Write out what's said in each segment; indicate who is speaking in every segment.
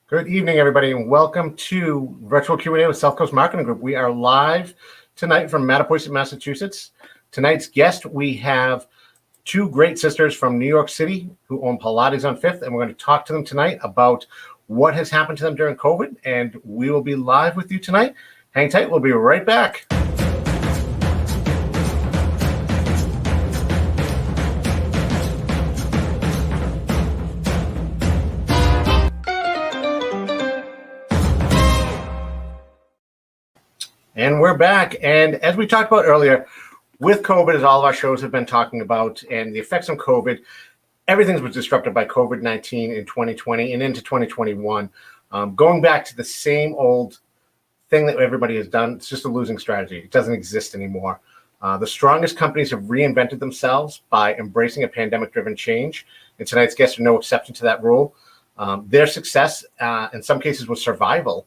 Speaker 1: Good evening, everybody, and welcome to Virtual Q&A with South Coast Marketing Group. We are live tonight from Mattapoisett, Massachusetts. Tonight's guest, we have two great sisters from New York City who own Pilates on 5th, and we're going to talk to them tonight about what has happened to them during COVID, and we will be live with you tonight. Hang tight, we'll be right back. And we're back. And as we talked about earlier, with COVID, as all of our shows have been talking about, and the effects of COVID, everything was disrupted by COVID-19 in 2020 and into 2021. Going back to the same old thing that everybody has done, it's just a losing strategy. It doesn't exist anymore. The strongest companies have reinvented themselves by embracing a pandemic-driven change. And tonight's guests are no exception to that rule. Their success, in some cases, was survival.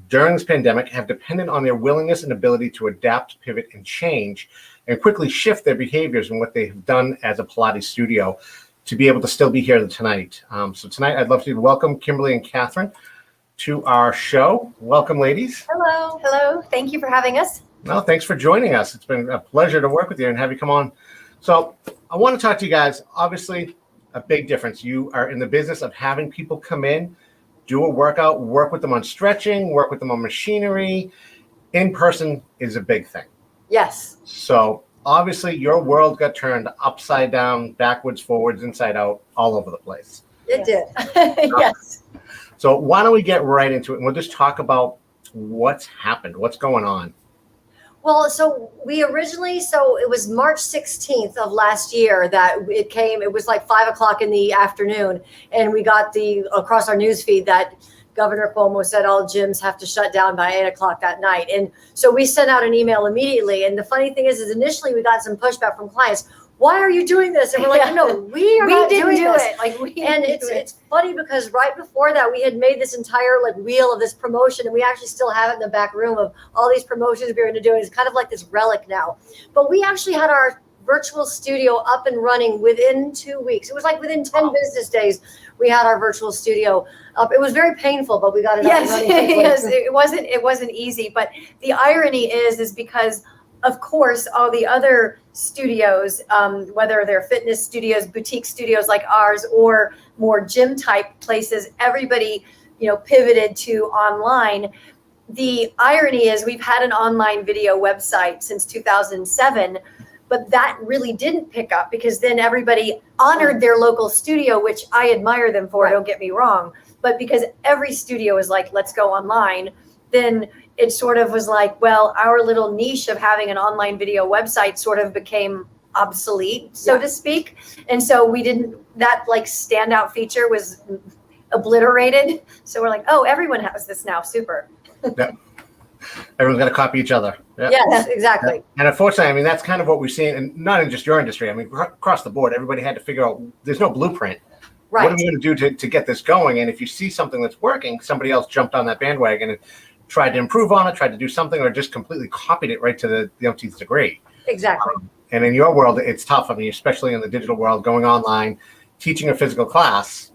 Speaker 1: During this pandemic have depended on their willingness and ability to adapt, pivot, and change, and quickly shift their behaviors and what they have done as a Pilates studio to be able to still be here tonight. So tonight, I'd love to welcome Kimberly and Katherine to our show. Welcome, ladies.
Speaker 2: Hello. Hello. Thank you for having us.
Speaker 1: Well, thanks for joining us. It's been a pleasure to work with you and have you come on. So I want to talk to you guys. Obviously, a big difference. You are in the business of having people come in, do a workout, work with them on stretching, work with them on machinery. In person is a big thing.
Speaker 2: Yes.
Speaker 1: So obviously your world got turned upside down, backwards, forwards, inside out, all over the place.
Speaker 2: It did. Yes.
Speaker 1: So why don't we get right into it and we'll just talk about what's happened, what's going on.
Speaker 2: Well, so it was March 16th of last year that it was like 5:00 in the afternoon. And we got across our news feed that Governor Cuomo said all gyms have to shut down by 8:00 that night. And so we sent out an email immediately. And the funny thing is initially we got some pushback from clients. Why are you doing this? And we're like, no, we didn't do it. It's funny because right before that, we had made this entire wheel of this promotion, and we actually still have it in the back room of all these promotions we were going to do. It's kind of like this relic now. But we actually had our virtual studio up and running within 2 weeks. It was like within 10 business days, we had our virtual studio up. It was very painful, but we got it up and running.
Speaker 3: Yes, it wasn't easy. But the irony is because of course, all the other studios, whether they're fitness studios, boutique studios like ours, or more gym type places, everybody, pivoted to online. The irony is we've had an online video website since 2007, but that really didn't pick up because then everybody honored their local studio, which I admire them for, Don't get me wrong. But because every studio is like, let's go online, then it sort of was like, well, our little niche of having an online video website sort of became obsolete, so to speak. And so that standout feature was obliterated. So we're like, oh, everyone has this now. Super.
Speaker 1: Yeah. Everyone's got to copy each other. Yeah.
Speaker 2: Yes, exactly.
Speaker 1: And unfortunately, that's kind of what we've seen, and not in just your industry. Across the board, everybody had to figure out there's no blueprint.
Speaker 2: Right.
Speaker 1: What are we going to do to get this going? And if you see something that's working, somebody else jumped on that bandwagon and tried to improve on it, tried to do something, or just completely copied it right to the umpteenth degree.
Speaker 2: Exactly.
Speaker 1: And in your world, it's tough. Especially in the digital world, going online, teaching a physical class,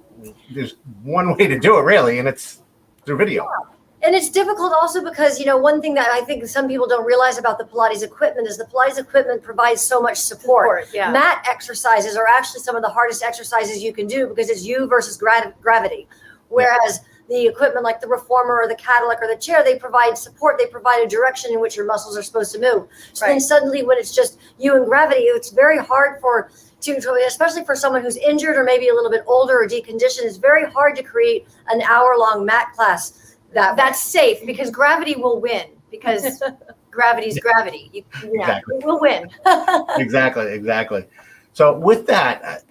Speaker 1: there's one way to do it really, and it's through video.
Speaker 2: Yeah. And it's difficult also because, one thing that I think some people don't realize about the Pilates equipment is the Pilates equipment provides so much support.
Speaker 3: Yeah.
Speaker 2: Mat exercises are actually some of the hardest exercises you can do because it's you versus gravity. Whereas the equipment like the reformer or the Cadillac or the chair, they provide support. They provide a direction in which your muscles are supposed to move. So then suddenly when it's just you and gravity, it's very hard especially for someone who's injured or maybe a little bit older or deconditioned, it's very hard to create an hour-long mat class
Speaker 3: that's safe because gravity will win because gravity's gravity.
Speaker 1: Exactly.
Speaker 3: It will win.
Speaker 1: Exactly. So with that,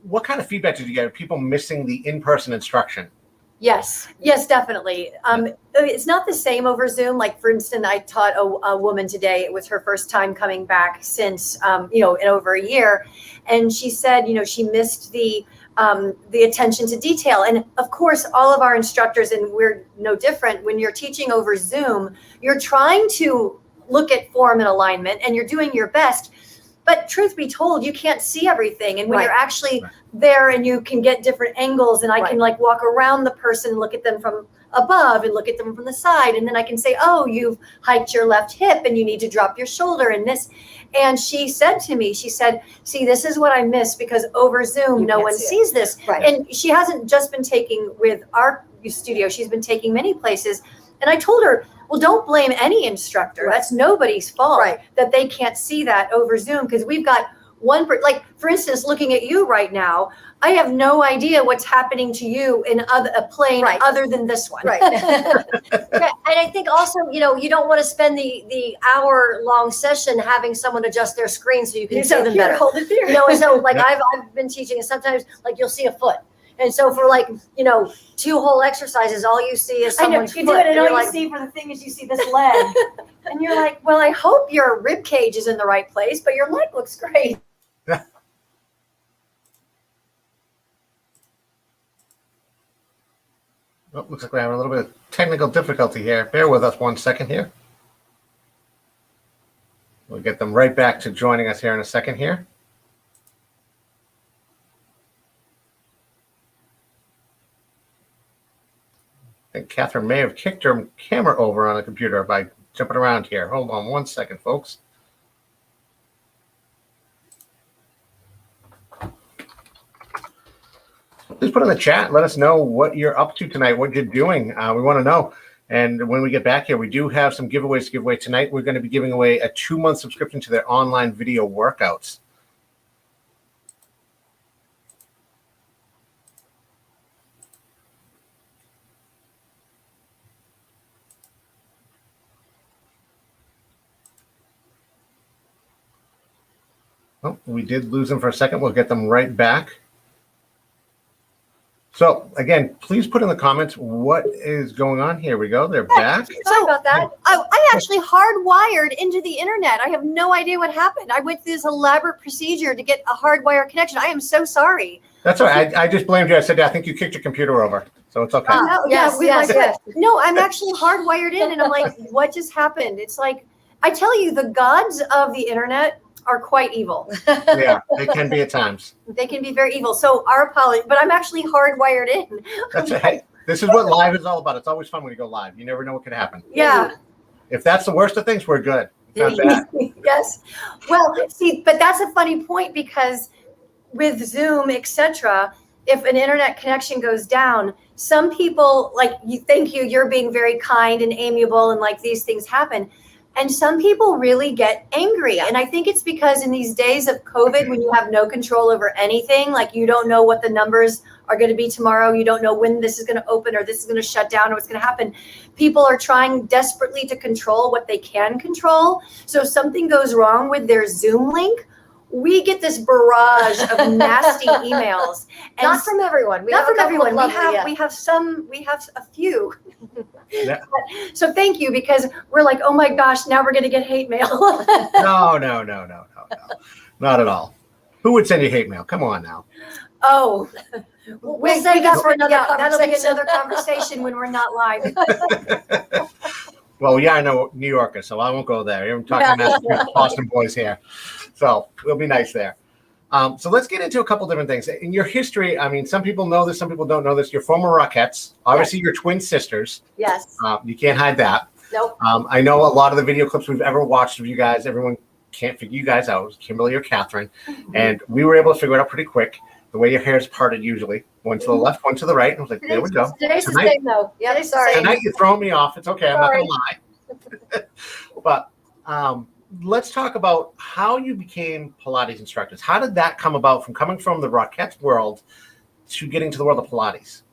Speaker 1: what kind of feedback did you get of people missing the in-person instruction?
Speaker 3: Yes, definitely. It's not the same over Zoom. Like, for instance, I taught a woman today. It was her first time coming back since, in over a year. And she said, she missed the attention to detail. And of course, all of our instructors, and we're no different, when you're teaching over Zoom, you're trying to look at form and alignment and you're doing your best. But truth be told, you can't see everything. And when
Speaker 2: Right.
Speaker 3: you're actually there and you can get different angles, and I can like walk around the person and look at them from above and look at them from the side. And then I can say, oh, you've hiked your left hip and you need to drop your shoulder and this. And she said to me, she said, see, this is what I miss because over Zoom, no one sees this.
Speaker 2: Right.
Speaker 3: And she hasn't just been taking with our studio. She's been taking many places. And I told her, well, don't blame any instructor.
Speaker 2: Right.
Speaker 3: That's nobody's fault
Speaker 2: Right.
Speaker 3: that they can't see that over Zoom because we've got like, for instance, looking at you right now, I have no idea what's happening to you in a plane
Speaker 2: Right.
Speaker 3: other than this one.
Speaker 2: Right. Yeah, and I think also, you don't want to spend the hour-long session having someone adjust their screen so you can see them better.
Speaker 3: Hold it there.
Speaker 2: And so like I've been teaching, and sometimes like you'll see a foot. And so for like, 2 whole exercises, all you see is
Speaker 3: I know,
Speaker 2: someone's
Speaker 3: you
Speaker 2: foot.
Speaker 3: do it, and all
Speaker 2: you're
Speaker 3: you
Speaker 2: like,
Speaker 3: see for the thing is you see this leg. And you're like, well, I hope your rib cage is in the right place, but your leg looks great.
Speaker 1: Oh, looks like we're having a little bit of technical difficulty here. Bear with us 1 second here. We'll get them right back to joining us here in a second here. I think Catherine may have kicked her camera over on the computer by jumping around here. Hold on 1 second, folks. Please put in the chat. Let us know what you're up to tonight, what you're doing. We want to know. And when we get back here, we do have some giveaways to give away tonight. We're going to be giving away a 2-month subscription to their online video workouts. Oh, we did lose them for a second. We'll get them right back. So again, please put in the comments what is going on. Here we go. They're back.
Speaker 2: sorry about that.
Speaker 3: I actually hardwired into the internet. I have no idea what happened. I went through this elaborate procedure to get a hardwire connection. I am so sorry.
Speaker 1: That's all right. I just blamed you. I said, I think you kicked your computer over. So it's okay.
Speaker 3: No,
Speaker 2: yes, yes.
Speaker 3: No, I'm actually hardwired in, and I'm like, what just happened? It's like, I tell you, the gods of the internet are quite evil.
Speaker 1: Yeah, they can be at times.
Speaker 3: They can be very evil. So our apology, but I'm actually hardwired in.
Speaker 1: That's it. Hey, this is what live is all about. It's always fun when you go live. You never know what could happen.
Speaker 3: Yeah.
Speaker 1: If that's the worst of things, we're good. It's not bad.
Speaker 3: Yes. Well, see, but that's a funny point because with Zoom, etc., if an internet connection goes down, some people thank you, you're being very kind and amiable, and like these things happen. And some people really get angry. And I think it's because in these days of COVID, when you have no control over anything, like you don't know what the numbers are going to be tomorrow, you don't know when this is going to open or this is going to shut down or what's going to happen. People are trying desperately to control what they can control. So if something goes wrong with their Zoom link, we get this barrage of nasty emails. And
Speaker 2: Not from everyone.
Speaker 3: not from everyone.
Speaker 2: We have
Speaker 3: We have a few.
Speaker 1: Yeah.
Speaker 3: So thank you, because we're like, oh my gosh, now we're going to get hate mail.
Speaker 1: No. Not at all. Who would send you hate mail? Come on now.
Speaker 3: Oh,
Speaker 2: We'll save that for another
Speaker 3: that'll be
Speaker 2: conversation.
Speaker 3: another conversation when we're not live.
Speaker 1: Well, we are New Yorkers, so I won't go there. I'm talking Massachusetts, Boston boys here. So we'll be nice there. So let's get into a couple different things. In your history, I mean, some people know this, some people don't know this. You're former Rockettes. Obviously, you're twin sisters.
Speaker 2: Yes.
Speaker 1: You can't hide that.
Speaker 2: Nope.
Speaker 1: I know a lot of the video clips we've ever watched of you guys, everyone can't figure you guys out. It was Kimberly or Catherine. And we were able to figure it out pretty quick. The way your hair is parted usually. One to the left, one to the right. And I was like, there we go.
Speaker 2: Today's the
Speaker 1: Tonight-
Speaker 2: same though. Yeah,
Speaker 3: Today's the
Speaker 2: sorry.
Speaker 3: same.
Speaker 1: Tonight you're throwing me off. It's okay. I'm not
Speaker 2: Sorry.
Speaker 1: going to lie. But let's talk about how you became Pilates instructors. How did that come about from coming from the Rockettes world to getting to the world of Pilates?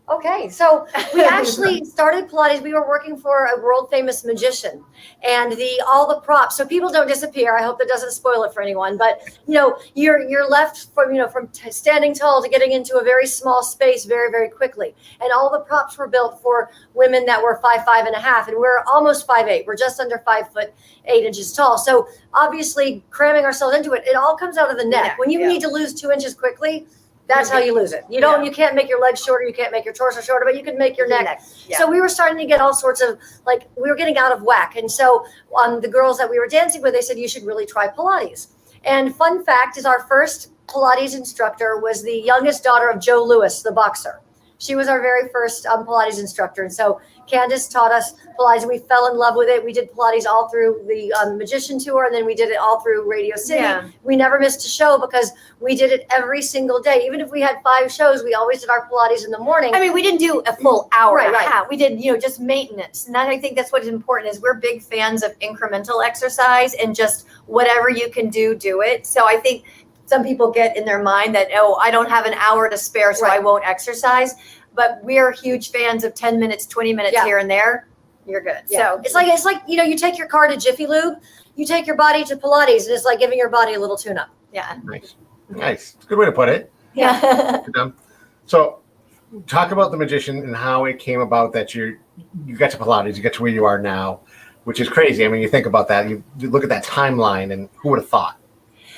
Speaker 2: Okay, so we actually started Pilates. We were working for a world famous magician, and all the props. So people don't disappear. I hope that doesn't spoil it for anyone. But you're left from standing tall to getting into a very small space very, very quickly. And all the props were built for women that were 5'5.5", and we're almost 5'8". We're just under 5'8" tall. So obviously, cramming ourselves into it, it all comes out of the neck. When you need to lose 2 inches quickly, that's how you lose it. You can't make your legs shorter, you can't make your torso shorter, but you can make your neck.
Speaker 3: Yeah.
Speaker 2: So we were starting to get all sorts of, we were getting out of whack. And so the girls that we were dancing with, they said, you should really try Pilates. And fun fact is our first Pilates instructor was the youngest daughter of Joe Louis, the boxer. She was our very first Pilates instructor. And so Candace taught us Pilates. We fell in love with it. We did Pilates all through the Magician Tour, and then we did it all through Radio City.
Speaker 3: Yeah.
Speaker 2: We never missed a show because we did it every single day. Even if we had 5 shows, we always did our Pilates in the morning.
Speaker 3: I mean, we didn't do a full hour and a
Speaker 2: Right.
Speaker 3: half. We did, just maintenance. And I think that's what is important is we're big fans of incremental exercise and just whatever you can do it. So I think some people get in their mind that, oh, I don't have an hour to spare, so I won't exercise. But we're huge fans of 10 minutes, 20 minutes here and there. You're good.
Speaker 2: Yeah.
Speaker 3: So
Speaker 2: it's like, you take your car to Jiffy Lube, you take your body to Pilates, and it's like giving your body a little tune-up.
Speaker 3: yeah.
Speaker 1: Nice. It's a good way to put it.
Speaker 3: Yeah.
Speaker 1: So talk about the Magician and how it came about that you got to Pilates, you get to where you are now, which is crazy. I mean, you think about that, you look at that timeline, and who would have thought?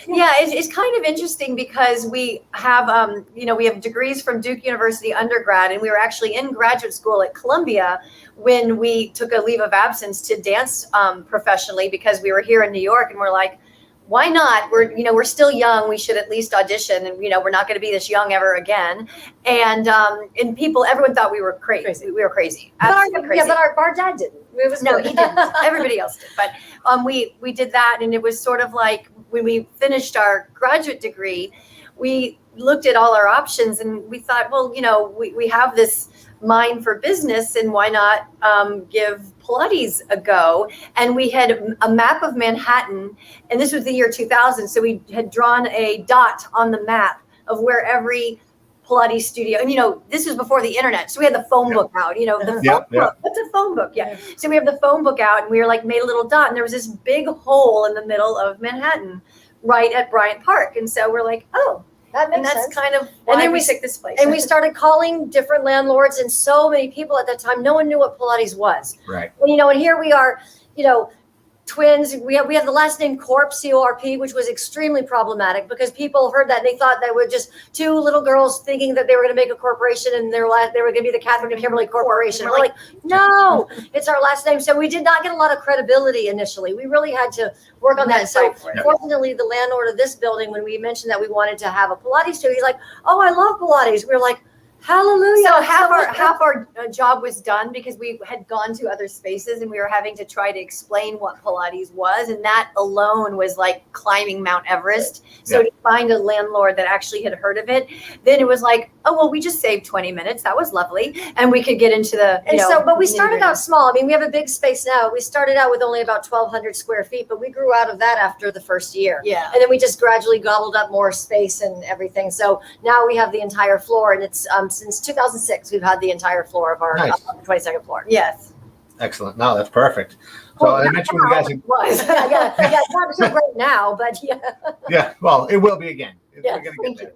Speaker 3: Yeah, it's kind of interesting because we have, we have degrees from Duke University undergrad, and we were actually in graduate school at Columbia when we took a leave of absence to dance professionally because we were here in New York, and we're like, why not? We're still young. We should at least audition, and we're not going to be this young ever again. And everyone thought we were crazy. We were crazy. Absolutely crazy.
Speaker 2: Yeah, but our dad didn't.
Speaker 3: No, he didn't. Everybody else did. But we did that, and it was sort of like when we finished our graduate degree, we looked at all our options, and we thought, well, we have this mind for business, and why not give Pilates a go? And we had a map of Manhattan, and this was the year 2000. So we had drawn a dot on the map of where every Pilates studio, and this was before the internet, so we had the phone book out. The phone book. What's a phone book? Yeah. So we have the phone book out, and we were like made a little dot, and there was this big hole in the middle of Manhattan, right at Bryant Park, and so we're like, oh,
Speaker 2: that makes
Speaker 3: and that's
Speaker 2: sense.
Speaker 3: kind of why
Speaker 2: then
Speaker 3: we took this place.
Speaker 2: And we started calling different landlords, and so many people at that time, no one knew what Pilates was.
Speaker 1: Right.
Speaker 2: And, and here we are, twins. We have the last name Corp, C-O-R-P, which was extremely problematic because people heard that and they thought that were just 2 little girls thinking that they were going to make a corporation and they were going to be the Katherine Kimberly Corporation. We're like, no, it's our last name. So we did not get a lot of credibility initially. We really had to work on that. So fortunately, the landlord of this building, when we mentioned that we wanted to have a Pilates studio, he's like, oh, I love Pilates. We were like, hallelujah.
Speaker 3: So half our job was done because we had gone to other spaces and we were having to try to explain what Pilates was. And that alone was like climbing Mount Everest. So to find a landlord that actually had heard of it, then it was like, oh, well, we just saved 20 minutes. That was lovely. And we could get into the,
Speaker 2: but we started out small. I mean, we have a big space now. We started out with only about 1,200 square feet, but we grew out of that after the first year.
Speaker 3: Yeah.
Speaker 2: And then we just gradually gobbled up more space and everything. So now we have the entire floor, and it's since 2006, we've had the entire floor of our 22nd floor.
Speaker 3: Yes.
Speaker 1: Excellent. No, that's perfect. So I mentioned when you guys
Speaker 2: was. yeah, it's not so great now, but yeah.
Speaker 1: Yeah, well, it will be again.
Speaker 2: Yeah,
Speaker 1: We're going to get there.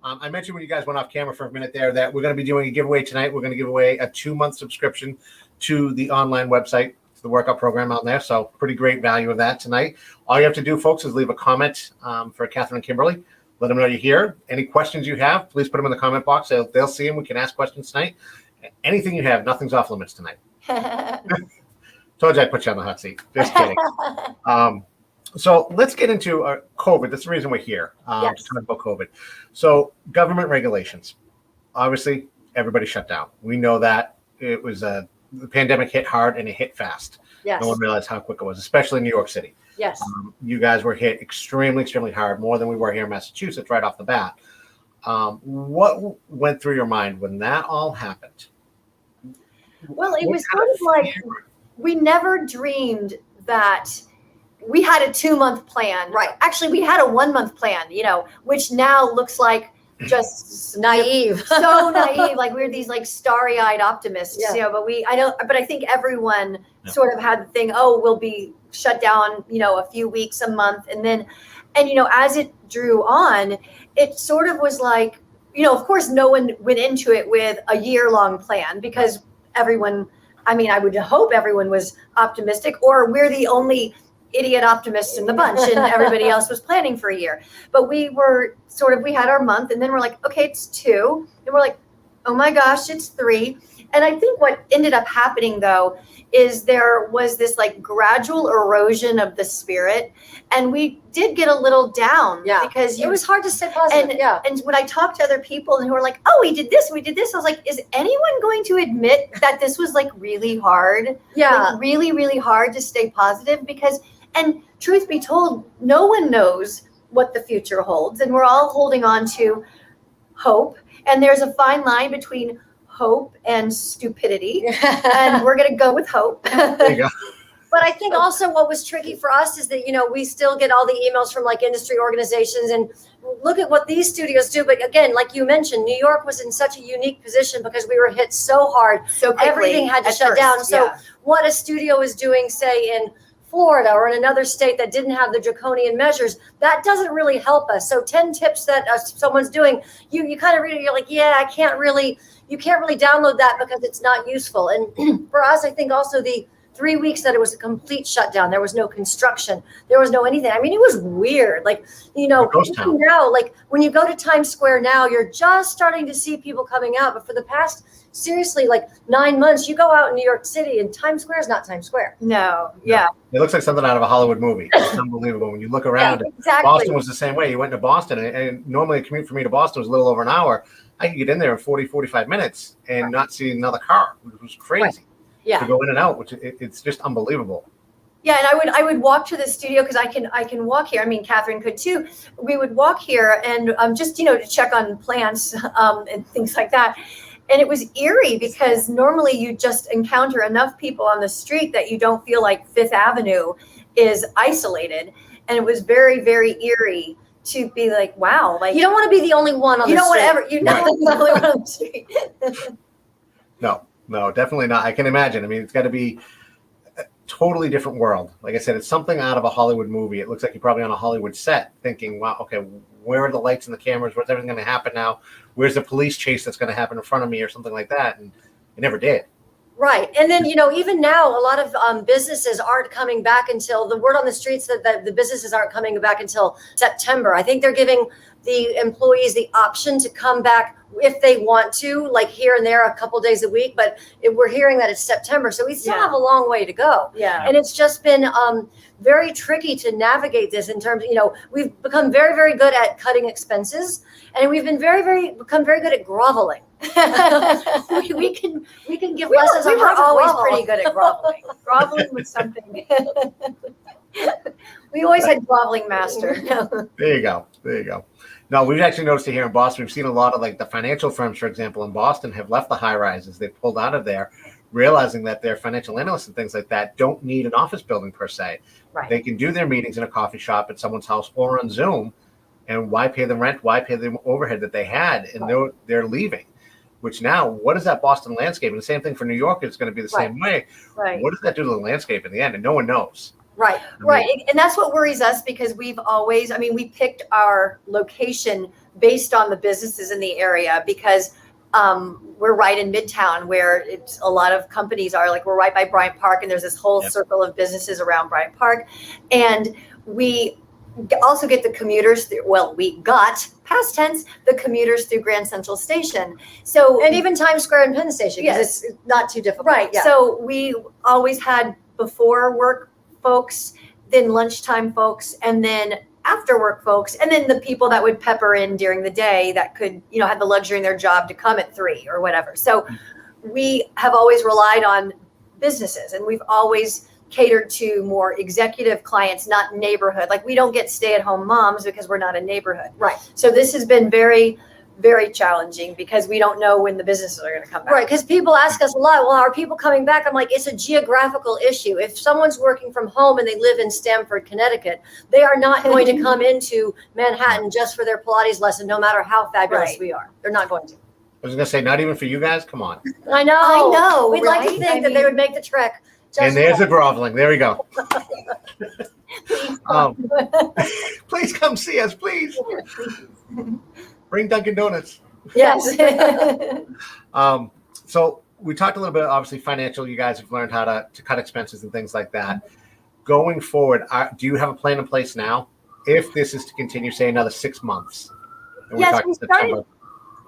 Speaker 1: I mentioned when you guys went off camera for a minute there that we're going to be doing a giveaway tonight. We're going to give away a 2-month subscription to the online website, the workout program out there. So pretty great value of that tonight. All you have to do, folks, is leave a comment for Katherine and Kimberly. Let them know you're here. Any questions you have, please put them in the comment box. They'll see them. We can ask questions tonight. Anything you have, nothing's off limits tonight. Told you I'd put you on the hot seat. Just kidding. So let's get into COVID. That's the reason we're here, to talk about COVID. So government regulations. Obviously, everybody shut down. We know that it was the pandemic hit hard and it hit fast.
Speaker 2: Yes.
Speaker 1: No one realized how quick it was, especially in New York City.
Speaker 2: Yes.
Speaker 1: You guys were hit extremely, extremely hard, more than we were here in Massachusetts right off the bat. What went through your mind when that all happened?
Speaker 3: Well, it was sort of like we never dreamed that we had a 2-month plan.
Speaker 2: Right.
Speaker 3: Actually, we had a 1-month plan, which now looks like just
Speaker 2: naive.
Speaker 3: So naive. Like we're these like starry-eyed optimists, but I think everyone sort of had the thing, oh, we'll be shut down, a few weeks, a month. And as it drew on, it sort of was like, of course, no one went into it with a year-long plan because everyone, I would hope everyone was optimistic, or we're the only idiot optimists in the bunch and everybody else was planning for a year. But we were we had our month, and then we're like, okay, it's 2. And we're like, oh my gosh, it's 3. And I think what ended up happening though is there was this like gradual erosion of the spirit, and we did get a little down because
Speaker 2: it was hard to stay positive.
Speaker 3: And when I talked to other people who were like, oh, we did this, I was like, is anyone going to admit that this was like really hard? Like, really, really hard to stay positive? Because, and truth be told, no one knows what the future holds, and we're all holding on to hope. And there's a fine line between hope and stupidity, and we're going to go with hope.
Speaker 1: There you go.
Speaker 2: But I think also what was tricky for us is that, you know, we still get all the emails from like industry organizations and look at what these studios do. But again, like you mentioned, New York was in such a unique position because we were hit so hard.
Speaker 3: So quickly,
Speaker 2: everything had to shut down. So what a studio is doing, say in Florida or in another state that didn't have the draconian measures, that doesn't really help us. So 10 tips that someone's doing, you kind of read it, you're like, yeah, you can't really download that because it's not useful. And for us, I think also the 3 weeks that it was a complete shutdown, there was no construction, there was no anything. I mean, it was weird. Like, you know, now, like when you go to Times Square now, you're just starting to see people coming out. But for the past, seriously, like 9 months, you go out in New York City and Times Square is not Times Square.
Speaker 3: No. Yeah.
Speaker 1: It looks like something out of a Hollywood movie. It's unbelievable. When you look around,
Speaker 3: exactly.
Speaker 1: Boston was the same way. You went to Boston, and normally a commute for me to Boston was a little over an hour. I could get in there in 40, 45 minutes and not see another car. It was crazy. To go in and out, which it's just unbelievable.
Speaker 3: Yeah, and I would walk to the studio because I can walk here. I mean, Catherine could too. We would walk here and just to check on plants and things like that. And it was eerie because normally you just encounter enough people on the street that you don't feel like Fifth Avenue is isolated. And it was very, very eerie to be like, wow, like
Speaker 2: you don't want to be the only one on the street.
Speaker 3: You're not the only one on the street.
Speaker 1: No, definitely not. I can imagine. I mean, it's got to be a totally different world. Like I said, it's something out of a Hollywood movie. It looks like you're probably on a Hollywood set thinking, wow, okay, where are the lights and the cameras? Where's everything going to happen now? Where's the police chase that's going to happen in front of me or something like that? And it never did.
Speaker 2: Right. And then, even now a lot of businesses aren't coming back until the word on the streets that the businesses aren't coming back until September. I think they're giving the employees the option to come back if they want to, like here and there a couple days a week. But we're hearing that it's September. So we still have a long way to go.
Speaker 3: Yeah.
Speaker 2: And it's just been very tricky to navigate this in terms of, we've become very, very good at cutting expenses. And we've been become very good at groveling. we can give lessons.
Speaker 3: We were always pretty good at groveling. Groveling was something. We always had groveling master.
Speaker 1: There you go. No, we've actually noticed it here in Boston. We've seen a lot of like the financial firms, for example, in Boston have left the high rises. They've pulled out of there, realizing that their financial analysts and things like that don't need an office building per se.
Speaker 2: Right.
Speaker 1: They can do their meetings in a coffee shop at someone's house or on Zoom. And why pay the rent? Why pay the overhead that they had? And they're leaving. Which now, what is that Boston landscape? And the same thing for New York is going to be the same way.
Speaker 3: Right.
Speaker 1: What does that do to the landscape in the end? And no one knows.
Speaker 2: Right.
Speaker 3: Right. And that's what worries us because we picked our location based on the businesses in the area because we're right in Midtown where it's a lot of companies are. Like we're right by Bryant Park and there's this whole circle of businesses around Bryant Park. And we also get the commuters through, we got past tense, the commuters through Grand Central Station. So,
Speaker 2: and even Times Square and Penn Station, because it's not too difficult.
Speaker 3: Right. Yeah. So we always had before work folks, then lunchtime folks, and then after work folks, and then the people that would pepper in during the day that could, have the luxury in their job to come at 3 or whatever. So we have always relied on businesses and we've always catered to more executive clients, not neighborhood. Like we don't get stay-at-home moms because we're not a neighborhood.
Speaker 2: Right.
Speaker 3: So this has been very, very challenging because we don't know when the businesses are going to come back.
Speaker 2: Right. Because people ask us a lot, well, are people coming back? I'm like, it's a geographical issue. If someone's working from home and they live in Stamford, Connecticut, they are not going to come into Manhattan just for their Pilates lesson, no matter how fabulous we are. They're not going to.
Speaker 1: I was going to say, not even for you guys. Come on.
Speaker 2: I know. We'd like to
Speaker 3: right?
Speaker 2: think that they would make the trek.
Speaker 1: And there's the groveling. There we go. Please come see us, please. Bring Dunkin' Donuts.
Speaker 2: Yes.
Speaker 1: So we talked a little bit, obviously, financial. You guys have learned how to cut expenses and things like that. Going forward, do you have a plan in place now? If this is to continue, say, another 6 months. And
Speaker 3: Yes, we started.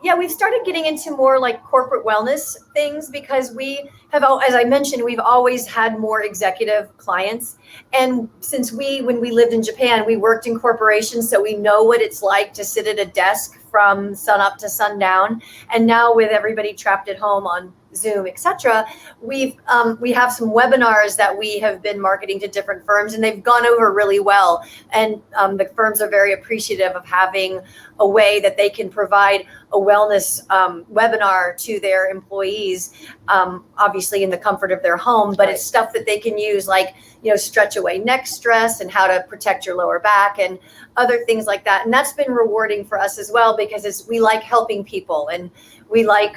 Speaker 3: Yeah, we've started getting into more like corporate wellness things because we have, as I mentioned, we've always had more executive clients. And since when we lived in Japan, we worked in corporations, so we know what it's like to sit at a desk from sun up to sundown. And now with everybody trapped at home on Zoom, etc., we have some webinars that we have been marketing to different firms, and they've gone over really well. And the firms are very appreciative of having a way that they can provide a wellness webinar to their employees, obviously in the comfort of their home, but it's stuff that they can use, like, stretch away neck stress and how to protect your lower back and other things like that. And that's been rewarding for us as well, because we like helping people, and we like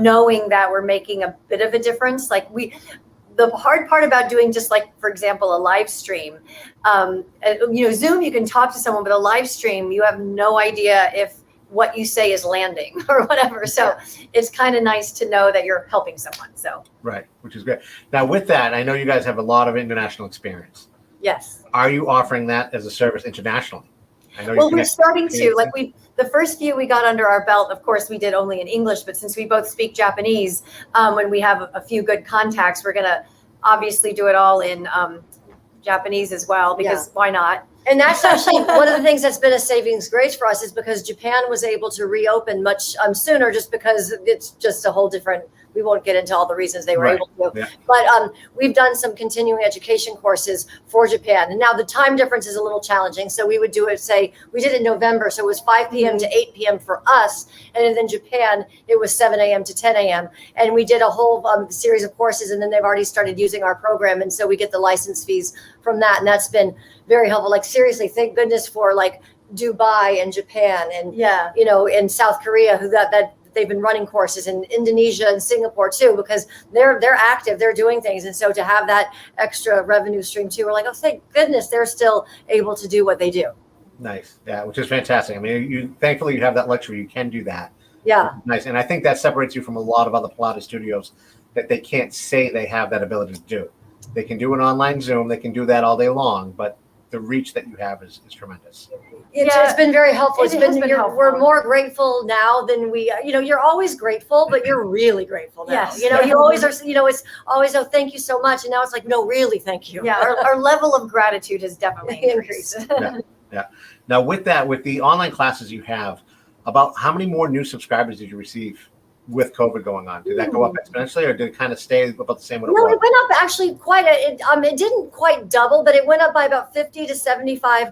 Speaker 3: knowing that we're making a bit of a difference. Like the hard part about doing, just like, for example, a live stream, Zoom, you can talk to someone, but a live stream, you have no idea if what you say is landing or whatever. So it's kind of nice to know that you're helping someone. So
Speaker 1: Right, which is great. Now with that, I know you guys have a lot of international experience.
Speaker 3: yes.
Speaker 1: Are you offering that as a service internationally? I know
Speaker 3: Well, we're starting to, like, the first few we got under our belt, of course, we did only in English, but since we both speak Japanese, when we have a few good contacts, we're going to obviously do it all in Japanese as well, because why not?
Speaker 2: And that's actually one of the things that's been a savings grace for us, is because Japan was able to reopen much sooner, just because it's just a whole different, we won't get into all the reasons they were able to.
Speaker 1: Yeah.
Speaker 2: But we've done some continuing education courses for Japan. And now the time difference is a little challenging. So we would do it, say, we did it in November. So it was 5 p.m. to 8 p.m. for us. And then in Japan, it was 7 a.m. to 10 a.m. And we did a whole series of courses. And then they've already started using our program. And so we get the license fees from that. And that's been very helpful. Like, seriously, thank goodness for like Dubai and Japan and, in South Korea, who that they've been running courses, in Indonesia and Singapore too, because they're active, they're doing things. And so to have that extra revenue stream too, we're like, oh, thank goodness they're still able to do what they do.
Speaker 1: Nice. Yeah, which is fantastic. I mean, thankfully you have that luxury. You can do that.
Speaker 2: Yeah.
Speaker 1: Nice. And I think that separates you from a lot of other Pilates studios that they can't say they have that ability to do. They can do an online Zoom. They can do that all day long, but the reach that you have is tremendous.
Speaker 2: It's been very helpful.
Speaker 3: It has been helpful.
Speaker 2: We're more grateful now than we, you're always grateful, but you're really grateful now.
Speaker 3: Yes.
Speaker 2: You always are, it's always, oh, thank you so much. And now it's like, no, really, thank you.
Speaker 3: Yeah, our level of gratitude has definitely increased.
Speaker 1: Yeah. Now with that, with the online classes you have, about how many more new subscribers did you receive with COVID going on? Did that go up exponentially, or did it kind of stay about the same?
Speaker 2: No, it went up actually quite it didn't quite double, but it went up by about 50 to 75%,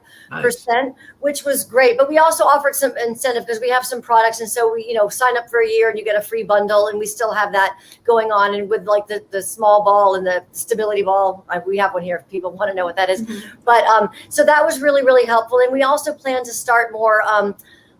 Speaker 2: which was great. But we also offered some incentive because we have some products. And so we, sign up for a year and you get a free bundle, and we still have that going on. And with like the small ball and the stability ball, we have one here if people want to know what that is. Mm-hmm. But so that was really, really helpful. And we also plan to start more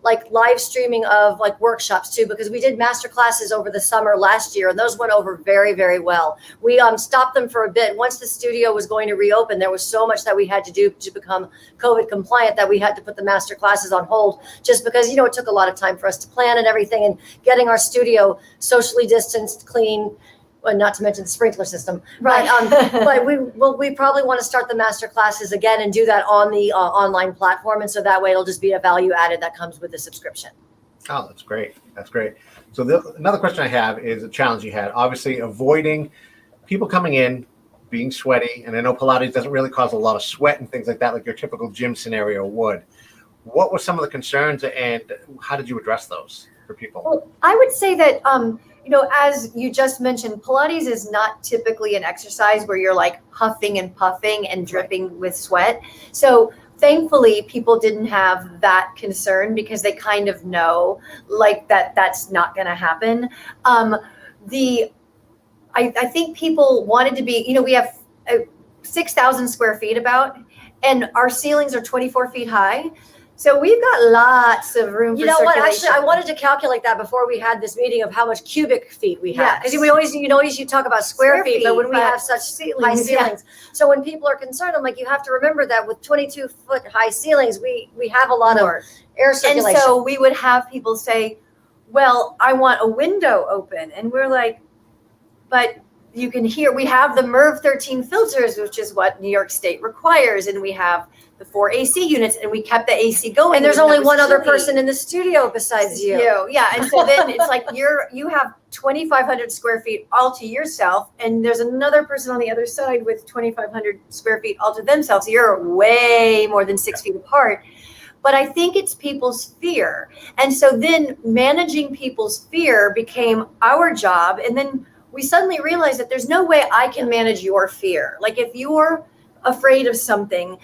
Speaker 2: like live streaming of like workshops too, because we did master classes over the summer last year, and those went over very, very well. We stopped them for a bit. Once the studio was going to reopen, there was so much that we had to do to become COVID compliant that we had to put the master classes on hold, just because, it took a lot of time for us to plan and everything, and getting our studio socially distanced, clean, well, not to mention the sprinkler system.
Speaker 3: Right.
Speaker 2: But we probably want to start the master classes again and do that on the online platform. And so that way it'll just be a value added that comes with the subscription.
Speaker 1: Oh, that's great. That's great. So another question I have is a challenge you had, obviously avoiding people coming in, being sweaty. And I know Pilates doesn't really cause a lot of sweat and things like that, like your typical gym scenario would. What were some of the concerns, and how did you address those for people?
Speaker 3: Well, I would say that, as you just mentioned, Pilates is not typically an exercise where you're like huffing and puffing and dripping with sweat. So thankfully, people didn't have that concern, because they kind of know like that's not going to happen. I think people wanted to be, we have 6,000 square feet about, and our ceilings are 24 feet high. So we've got lots of room for circulation.
Speaker 2: What? Actually, I wanted to calculate that before we had this meeting of how much cubic feet we have. Because we always, you talk about square feet, but when we have such high ceilings. So when people are concerned, I'm like, you have to remember that with 22-foot high ceilings, we have a lot of air circulation.
Speaker 3: And so we would have people say, well, I want a window open. And we're like, but you can hear, we have the MERV 13 filters, which is what New York State requires. And we have the 4 AC units, and we kept the AC going.
Speaker 2: And there's
Speaker 3: even though
Speaker 2: only
Speaker 3: it was
Speaker 2: one other
Speaker 3: chilly.
Speaker 2: person in the studio besides you.
Speaker 3: Yeah. And so then it's like you have 2,500 square feet all to yourself, and there's another person on the other side with 2,500 square feet all to themselves. You're way more than 6 feet apart. But I think it's people's fear. And so then managing people's fear became our job. And then we suddenly realized that there's no way I can manage your fear. Like if you're afraid of something,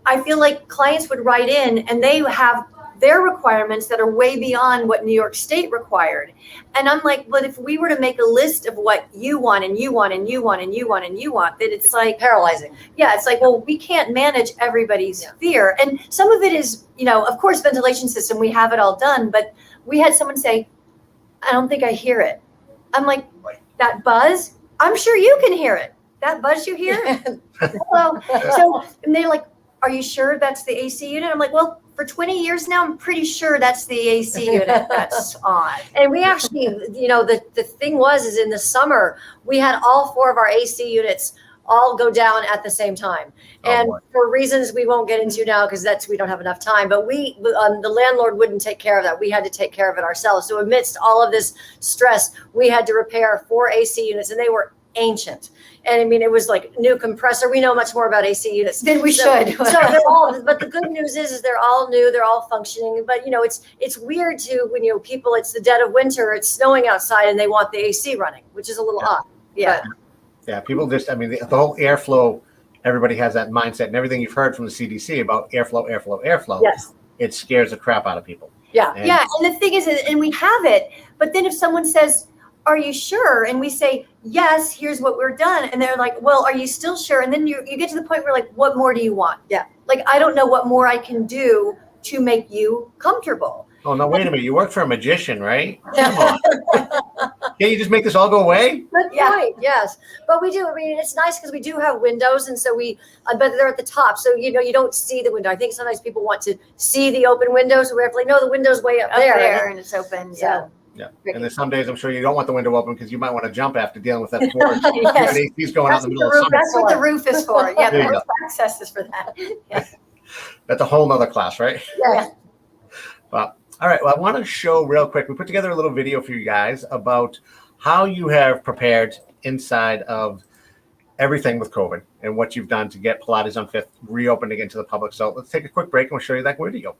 Speaker 3: I feel like clients would write in and they have their requirements that are way beyond what New York State required. And I'm like, but if we were to make a list of what you want and you want and you want and you want and you want, that it's like
Speaker 2: Paralyzing.
Speaker 3: yeah, it's like, well, we can't manage everybody's fear. And some of it is, of course, ventilation system, we have it all done, but we had someone say, I don't think I hear it. I'm like, that buzz, I'm sure you can hear it. That buzz you hear? Hello. So, and they're like, are you sure that's the AC unit? I'm like, well, for 20 years now, I'm pretty sure that's the AC unit that's on.
Speaker 2: And we actually, the thing is in the summer, we had all 4 of our AC units all go down at the same time. And for reasons we won't get into now, because we don't have enough time, but the landlord wouldn't take care of that. We had to take care of it ourselves. So amidst all of this stress, we had to repair 4 AC units, and they were ancient. And I mean, it was like new compressor. We know much more about AC units
Speaker 3: than we should.
Speaker 2: So they're all, but the good news is they're all new, they're all functioning. But it's weird to when people, it's the dead of winter, it's snowing outside, and they want the AC running, which is a little odd.
Speaker 3: Yeah.
Speaker 1: Yeah, people just, the whole airflow, everybody has that mindset, and everything you've heard from the CDC about airflow.
Speaker 2: Yes.
Speaker 1: It scares the crap out of people.
Speaker 2: Yeah.
Speaker 3: And the thing is, and we have it, but then if someone says, are you sure? And we say, yes, here's what we're done. And they're like, well, are you still sure? And then you get to the point where like, what more do you want?
Speaker 2: Yeah.
Speaker 3: Like, I don't know what more I can do to make you comfortable.
Speaker 1: Oh, no, wait a minute. You work for a magician, right? Come on. Can't you just make this all go away?
Speaker 2: Right. Yes. But we do. I mean, it's nice because we do have windows. And so but they're at the top. So, you don't see the window. I think sometimes people want to see the open window. So we have to like, no, the window's way up there.
Speaker 3: And it's open.
Speaker 2: So.
Speaker 1: Yeah. And there's some days I'm sure you don't want the window open because you might want to jump after dealing with that porch.
Speaker 3: Yes.
Speaker 1: AC's going out in the middle of summer.
Speaker 3: That's what the roof is for. Yeah, the
Speaker 1: There you
Speaker 3: roof access is for that. Yeah.
Speaker 1: That's a whole nother class, right?
Speaker 2: Yeah.
Speaker 1: Well, all right. Well, I want to show real quick. We put together a little video for you guys about how you have prepared inside of everything with COVID and what you've done to get Pilates on Fifth reopened again to the public. So let's take a quick break and we'll show you that video.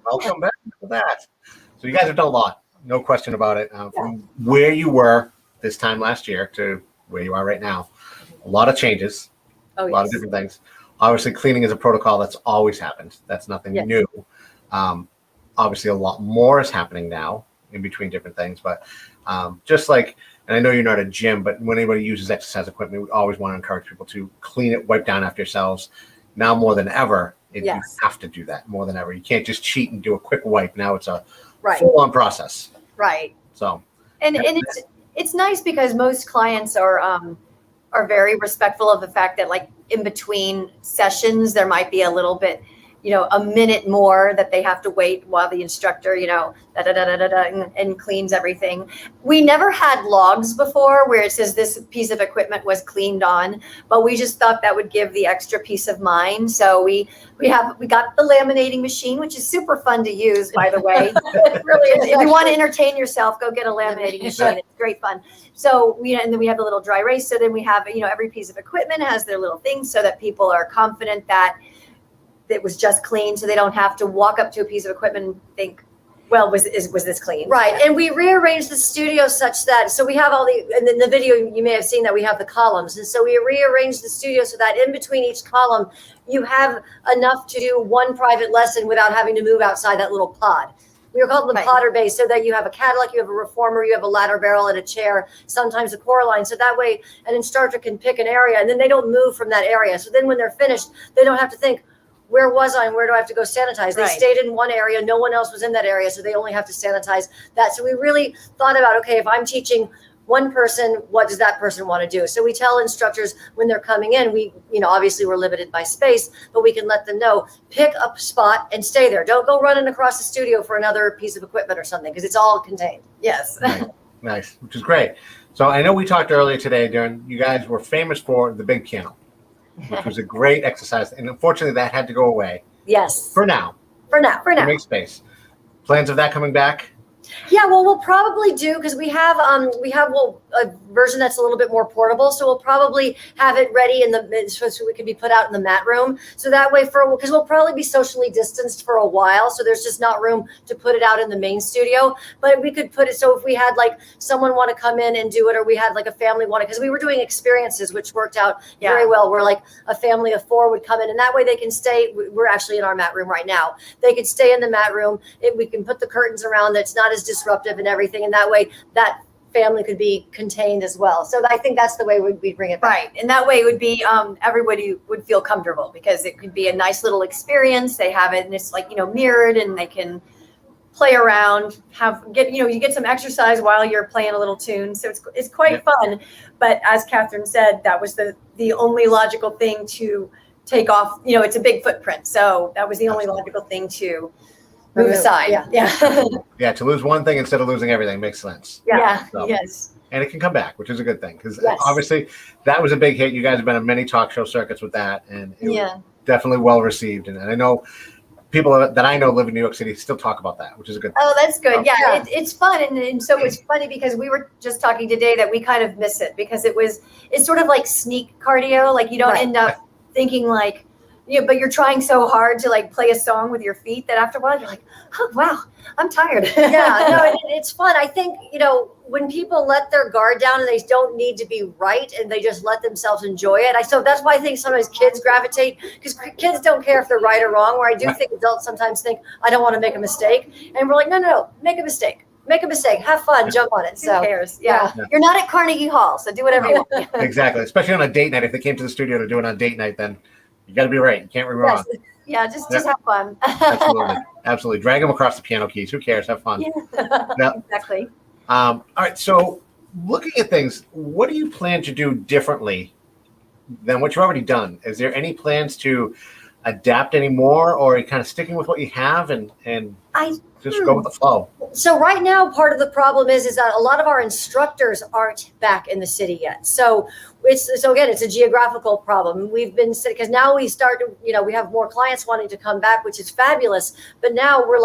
Speaker 1: Welcome back to that. So you guys have done a lot, no question about it. From where you were this time last year to where you are right now, a lot of changes, a lot of different things. Obviously, cleaning is a protocol that's always happened. That's nothing new. Obviously, a lot more is happening now in between different things. But just like, and I know you're not a gym, but when anybody uses exercise equipment, we always want to encourage people to clean it, wipe down after yourselves. Now more than ever, you have to do that more than ever. You can't just cheat and do a quick wipe. Now it's a full-on process.
Speaker 3: Right.
Speaker 1: So,
Speaker 3: and it's nice because most clients are very respectful of the fact that like in between sessions there might be a little bit, a minute more that they have to wait while the instructor, and cleans everything. We never had logs before where it says this piece of equipment was cleaned on, but we just thought that would give the extra peace of mind. So we got the laminating machine, which is super fun to use, by the way. It really is. If you want to entertain yourself, go get a laminating machine. It's great fun. So and then we have the little dry erase. So then we have, every piece of equipment has their little things so that people are confident that it was just clean, so they don't have to walk up to a piece of equipment and think, well, was this clean?
Speaker 2: Right. And we rearranged the studio such that, so we have and in the video, you may have seen that we have the columns. And so we rearranged the studio so that in between each column, you have enough to do one private lesson without having to move outside that little pod. We were called them Potter Bays, so that you have a Cadillac, you have a reformer, you have a ladder barrel and a chair, sometimes a Coraline. So that way an instructor can pick an area and then they don't move from that area. So then when they're finished, they don't have to think, where was I and where do I have to go sanitize? They stayed in one area. No one else was in that area. So they only have to sanitize that. So we really thought about, okay, if I'm teaching one person, what does that person want to do? So we tell instructors when they're coming in, we, obviously we're limited by space, but we can let them know, pick a spot and stay there. Don't go running across the studio for another piece of equipment or something, because it's all contained.
Speaker 3: Yes.
Speaker 1: Nice, which is great. So I know we talked earlier today, Darren, you guys were famous for the big piano, which was a great exercise. And unfortunately, that had to go away.
Speaker 2: Yes.
Speaker 1: For now.
Speaker 2: To
Speaker 1: make space. Plans of that coming back?
Speaker 2: Yeah, well, we'll probably do, because we have a version that's a little bit more portable. So we'll probably have it ready so it can be put out in the mat room. So that way, because we'll probably be socially distanced for a while, so there's just not room to put it out in the main studio. But we could put it, so if we had someone want to come in and do it, or we had a family want to, because we were doing experiences, which worked out very well, where a family of 4 would come in, and that way they can stay. We're actually in our mat room right now. They could stay in the mat room. We can put the curtains around that's not as disruptive and everything, and that way that family could be contained as well. So I think that's the way we bring it back.
Speaker 3: Right. And that way it would be everybody would feel comfortable, because it could be a nice little experience. They have it and it's mirrored, and they can play around, you get some exercise while you're playing a little tune. So it's quite fun. But as Katherine said, that was the only logical thing to take off. It's a big footprint. So that was the only logical thing to move aside.
Speaker 1: Yeah, to lose one thing instead of losing everything makes sense. So,
Speaker 3: yes.
Speaker 1: And it can come back, which is a good thing, because obviously that was a big hit. You guys have been on many talk show circuits with that, and it was definitely well received. And I know people that I know live in New York City still talk about that, which is a good thing.
Speaker 3: Oh, that's good. It's fun. And so it's funny, because we were just talking today that we kind of miss it, because it's sort of like sneak cardio. You don't end up thinking but you're trying so hard to play a song with your feet that after a while you're like, oh, wow, I'm tired.
Speaker 2: It's fun. I think, when people let their guard down and they don't need to be right and they just let themselves enjoy it. So that's why I think sometimes kids gravitate, because kids don't care if they're right or wrong, where I do think adults sometimes think, I don't want to make a mistake. And we're like, no, make a mistake. Make a mistake, have fun, jump on it.
Speaker 3: Who cares? Yeah. You're not at Carnegie Hall, so do whatever you want.
Speaker 1: Exactly. Especially on a date night. If they came to the studio to do it on date night, then you got to be right. You can't be wrong.
Speaker 3: Yeah, just have fun.
Speaker 1: Absolutely. Drag them across the piano keys. Who cares? Have fun.
Speaker 3: Exactly.
Speaker 1: All right. So looking at things, what do you plan to do differently than what you've already done? Is there any plans to adapt anymore, or are you kind of sticking with what you have and just go with the flow?
Speaker 2: So right now, part of the problem is that a lot of our instructors aren't back in the city yet. So again, it's a geographical problem. We've been, because now we we have more clients wanting to come back, which is fabulous. But now we're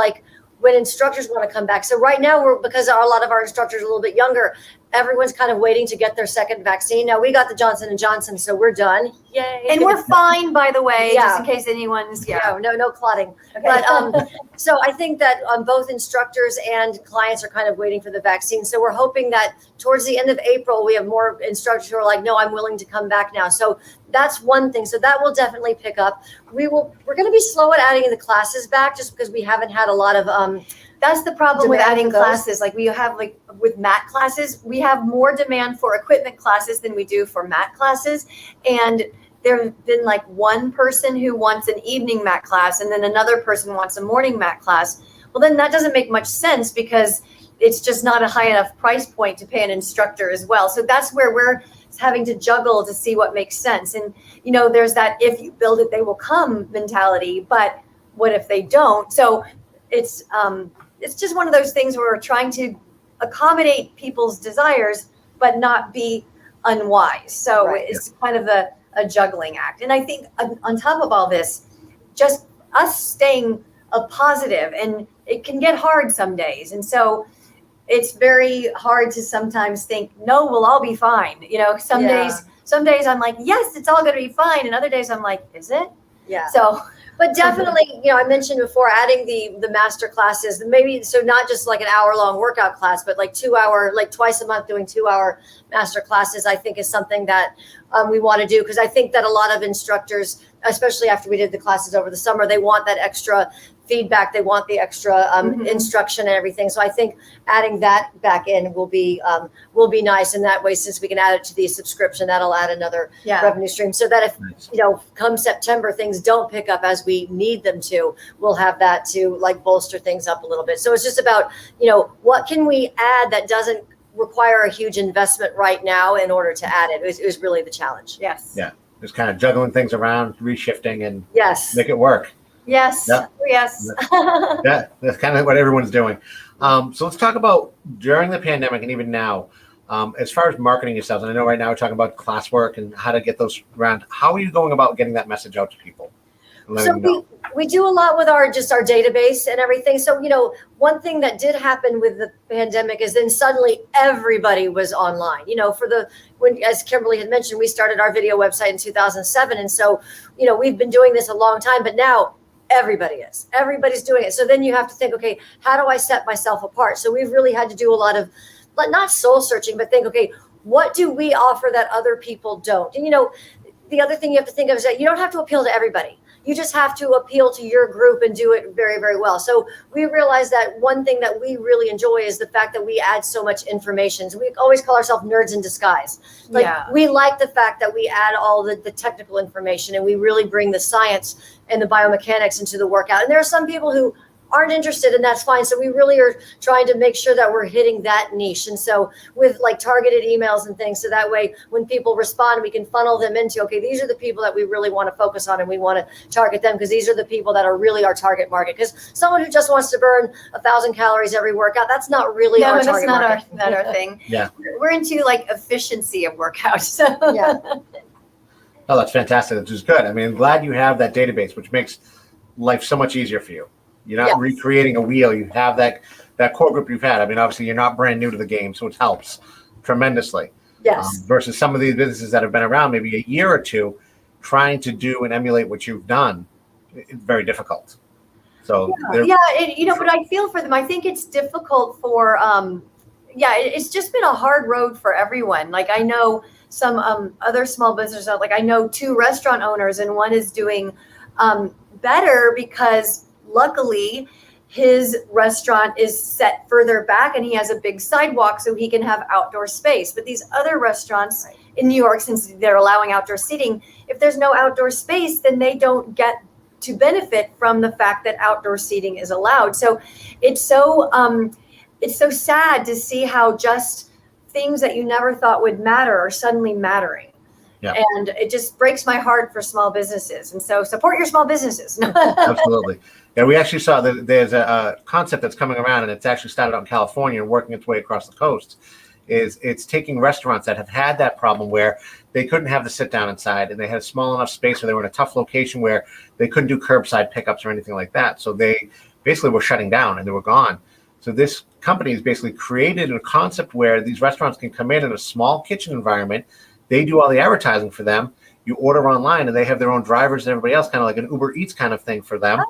Speaker 2: when instructors want to come back. So right now because a lot of our instructors are a little bit younger, everyone's kind of waiting to get their second vaccine. Now we got the Johnson & Johnson, so we're done. Yay.
Speaker 3: And we're fine, by the way, just in case anyone's,
Speaker 2: no clotting. Okay. But so I think that both instructors and clients are kind of waiting for the vaccine. So we're hoping that towards the end of April, we have more instructors who are like, no, I'm willing to come back now. So that's one thing. So that will definitely pick up. We're going to be slow at adding the classes back, just because we haven't had a lot of,
Speaker 3: that's the problem with adding classes. We have with mat classes, we have more demand for equipment classes than we do for mat classes. And there have been one person who wants an evening mat class, and then another person wants a morning mat class. Well, then that doesn't make much sense, because it's just not a high enough price point to pay an instructor as well. So that's where we're having to juggle to see what makes sense. And, there's that if you build it, they will come mentality, but what if they don't? So it's just one of those things where we're trying to accommodate people's desires, but not be unwise. So
Speaker 2: Right.
Speaker 3: it's kind of a juggling act. And I think on top of all this, just us staying positive, and it can get hard some days. And so it's very hard to sometimes think, no, we'll all be fine. Some days I'm like, yes, it's all going to be fine. And other days I'm like, is it?
Speaker 2: Yeah.
Speaker 3: So,
Speaker 2: but definitely, I mentioned before adding the master classes, maybe, so not just like an hour-long workout class, but like 2 hour, like twice a month doing 2 hour master classes, I think is something that we want to do. Because I think that a lot of instructors, especially after we did the classes over the summer, they want that extra feedback. They want the extra instruction and everything. So I think adding that back in will be nice. And that way, since we can add it to the subscription, that'll add another revenue stream. So that if, come September, things don't pick up as we need them to, we'll have that to like bolster things up a little bit. So it's just about, what can we add that doesn't require a huge investment right now in order to add it. It was really the challenge.
Speaker 3: Yes.
Speaker 1: Yeah. Just kind of juggling things around, reshifting, and
Speaker 2: Yes.
Speaker 1: make it work.
Speaker 3: Yes.
Speaker 1: Yep.
Speaker 3: Yes.
Speaker 1: Yeah, that's kind of what everyone's doing. So let's talk about during the pandemic and even now, as far as marketing yourselves. And I know right now we're talking about classwork and how to get those around. How are you going about getting that message out to people?
Speaker 2: So we do a lot with our database and everything. So, one thing that did happen with the pandemic is then suddenly everybody was online, as Kimberly had mentioned, we started our video website in 2007. And so, we've been doing this a long time, but now everybody's doing it. So then you have to think, okay, how do I set myself apart? So we've really had to do a lot of, not soul searching, but think, okay, what do we offer that other people don't? And, the other thing you have to think of is that you don't have to appeal to everybody. You just have to appeal to your group and do it very, very well. So we realize that one thing that we really enjoy is the fact that we add so much information. So we always call ourselves nerds in disguise. We like the fact that we add all the technical information, and we really bring the science and the biomechanics into the workout. And there are some people who aren't interested, and that's fine. So we really are trying to make sure that we're hitting that niche. And so with like targeted emails and things, so that way when people respond, we can funnel them into, okay, these are the people that we really want to focus on, and we want to target them because these are the people that are really our target market. Because someone who just wants to burn 1,000 calories every workout, that's not really our target market.
Speaker 3: Not our thing.
Speaker 1: Yeah.
Speaker 3: We're into like efficiency of workout. So
Speaker 2: Yeah.
Speaker 1: Oh, that's fantastic. Which is good. I mean, I'm glad you have that database, which makes life so much easier for you. You're not recreating a wheel. You have that core group you've had. I mean, obviously, you're not brand new to the game, so it helps tremendously.
Speaker 2: Yes.
Speaker 1: Versus some of these businesses that have been around maybe a year or two, trying to do and emulate what you've done, it's very difficult. So
Speaker 3: but I feel for them. I think it's difficult for it's just been a hard road for everyone. Like I know some other small businesses, like I know 2 restaurant owners, and one is doing better because luckily his restaurant is set further back and he has a big sidewalk so he can have outdoor space. But these other restaurants in New York, since they're allowing outdoor seating, if there's no outdoor space, then they don't get to benefit from the fact that outdoor seating is allowed. So it's so sad to see how just things that you never thought would matter are suddenly mattering. Yeah. And it just breaks my heart for small businesses. And so support your small businesses.
Speaker 1: Absolutely. Yeah, we actually saw that there's a concept that's coming around, and it's actually started out in California and working its way across the coast. It's taking restaurants that have had that problem where they couldn't have the sit down inside, and they had a small enough space where they were in a tough location where they couldn't do curbside pickups or anything like that. So they basically were shutting down and they were gone. So this company has basically created a concept where these restaurants can come in a small kitchen environment. They do all the advertising for them. You order online, and they have their own drivers and everybody else, kind of like an Uber Eats kind of thing for them.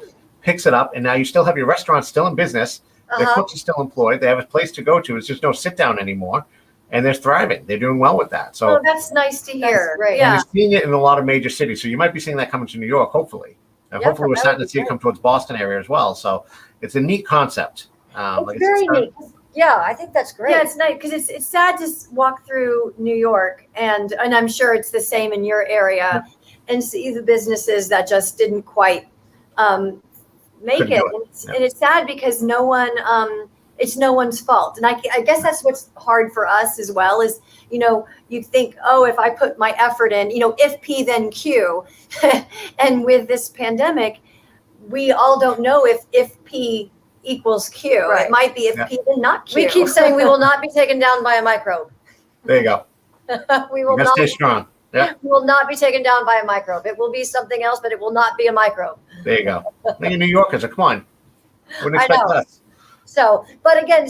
Speaker 1: Picks it up, and now you still have your restaurant still in business. Their cooks are still employed. They have a place to go to. It's just no sit down anymore, and they're thriving. They're doing well with that. So
Speaker 3: that's nice to hear.
Speaker 2: Right.
Speaker 1: And you're seeing it in a lot of major cities. So you might be seeing that coming to New York, hopefully. And hopefully we're starting to see it come towards Boston area as well. So it's a neat concept.
Speaker 2: It's very neat. Yeah, I think that's great.
Speaker 3: Yeah, it's nice because it's sad to walk through New York, and I'm sure it's the same in your area, and see the businesses that just didn't quite make it. And it's sad because no one, it's no one's fault. And I guess that's what's hard for us as well is, you think, oh, if I put my effort in, if P then Q. And with this pandemic, we all don't know if P equals Q.
Speaker 2: Right.
Speaker 3: It might be if
Speaker 1: Yeah.
Speaker 3: P and not Q.
Speaker 2: We keep saying we will not be taken down by a microbe.
Speaker 1: There you go.
Speaker 2: We
Speaker 1: You
Speaker 2: will
Speaker 1: gotta
Speaker 2: not.
Speaker 1: stay strong. Yeah,
Speaker 2: We will not be taken down by a microbe. It will be something else, but it will not be a microbe.
Speaker 1: there you go. You New Yorkers, come on. Wouldn't
Speaker 2: I
Speaker 1: expect
Speaker 2: know.
Speaker 1: less.
Speaker 2: So, but again,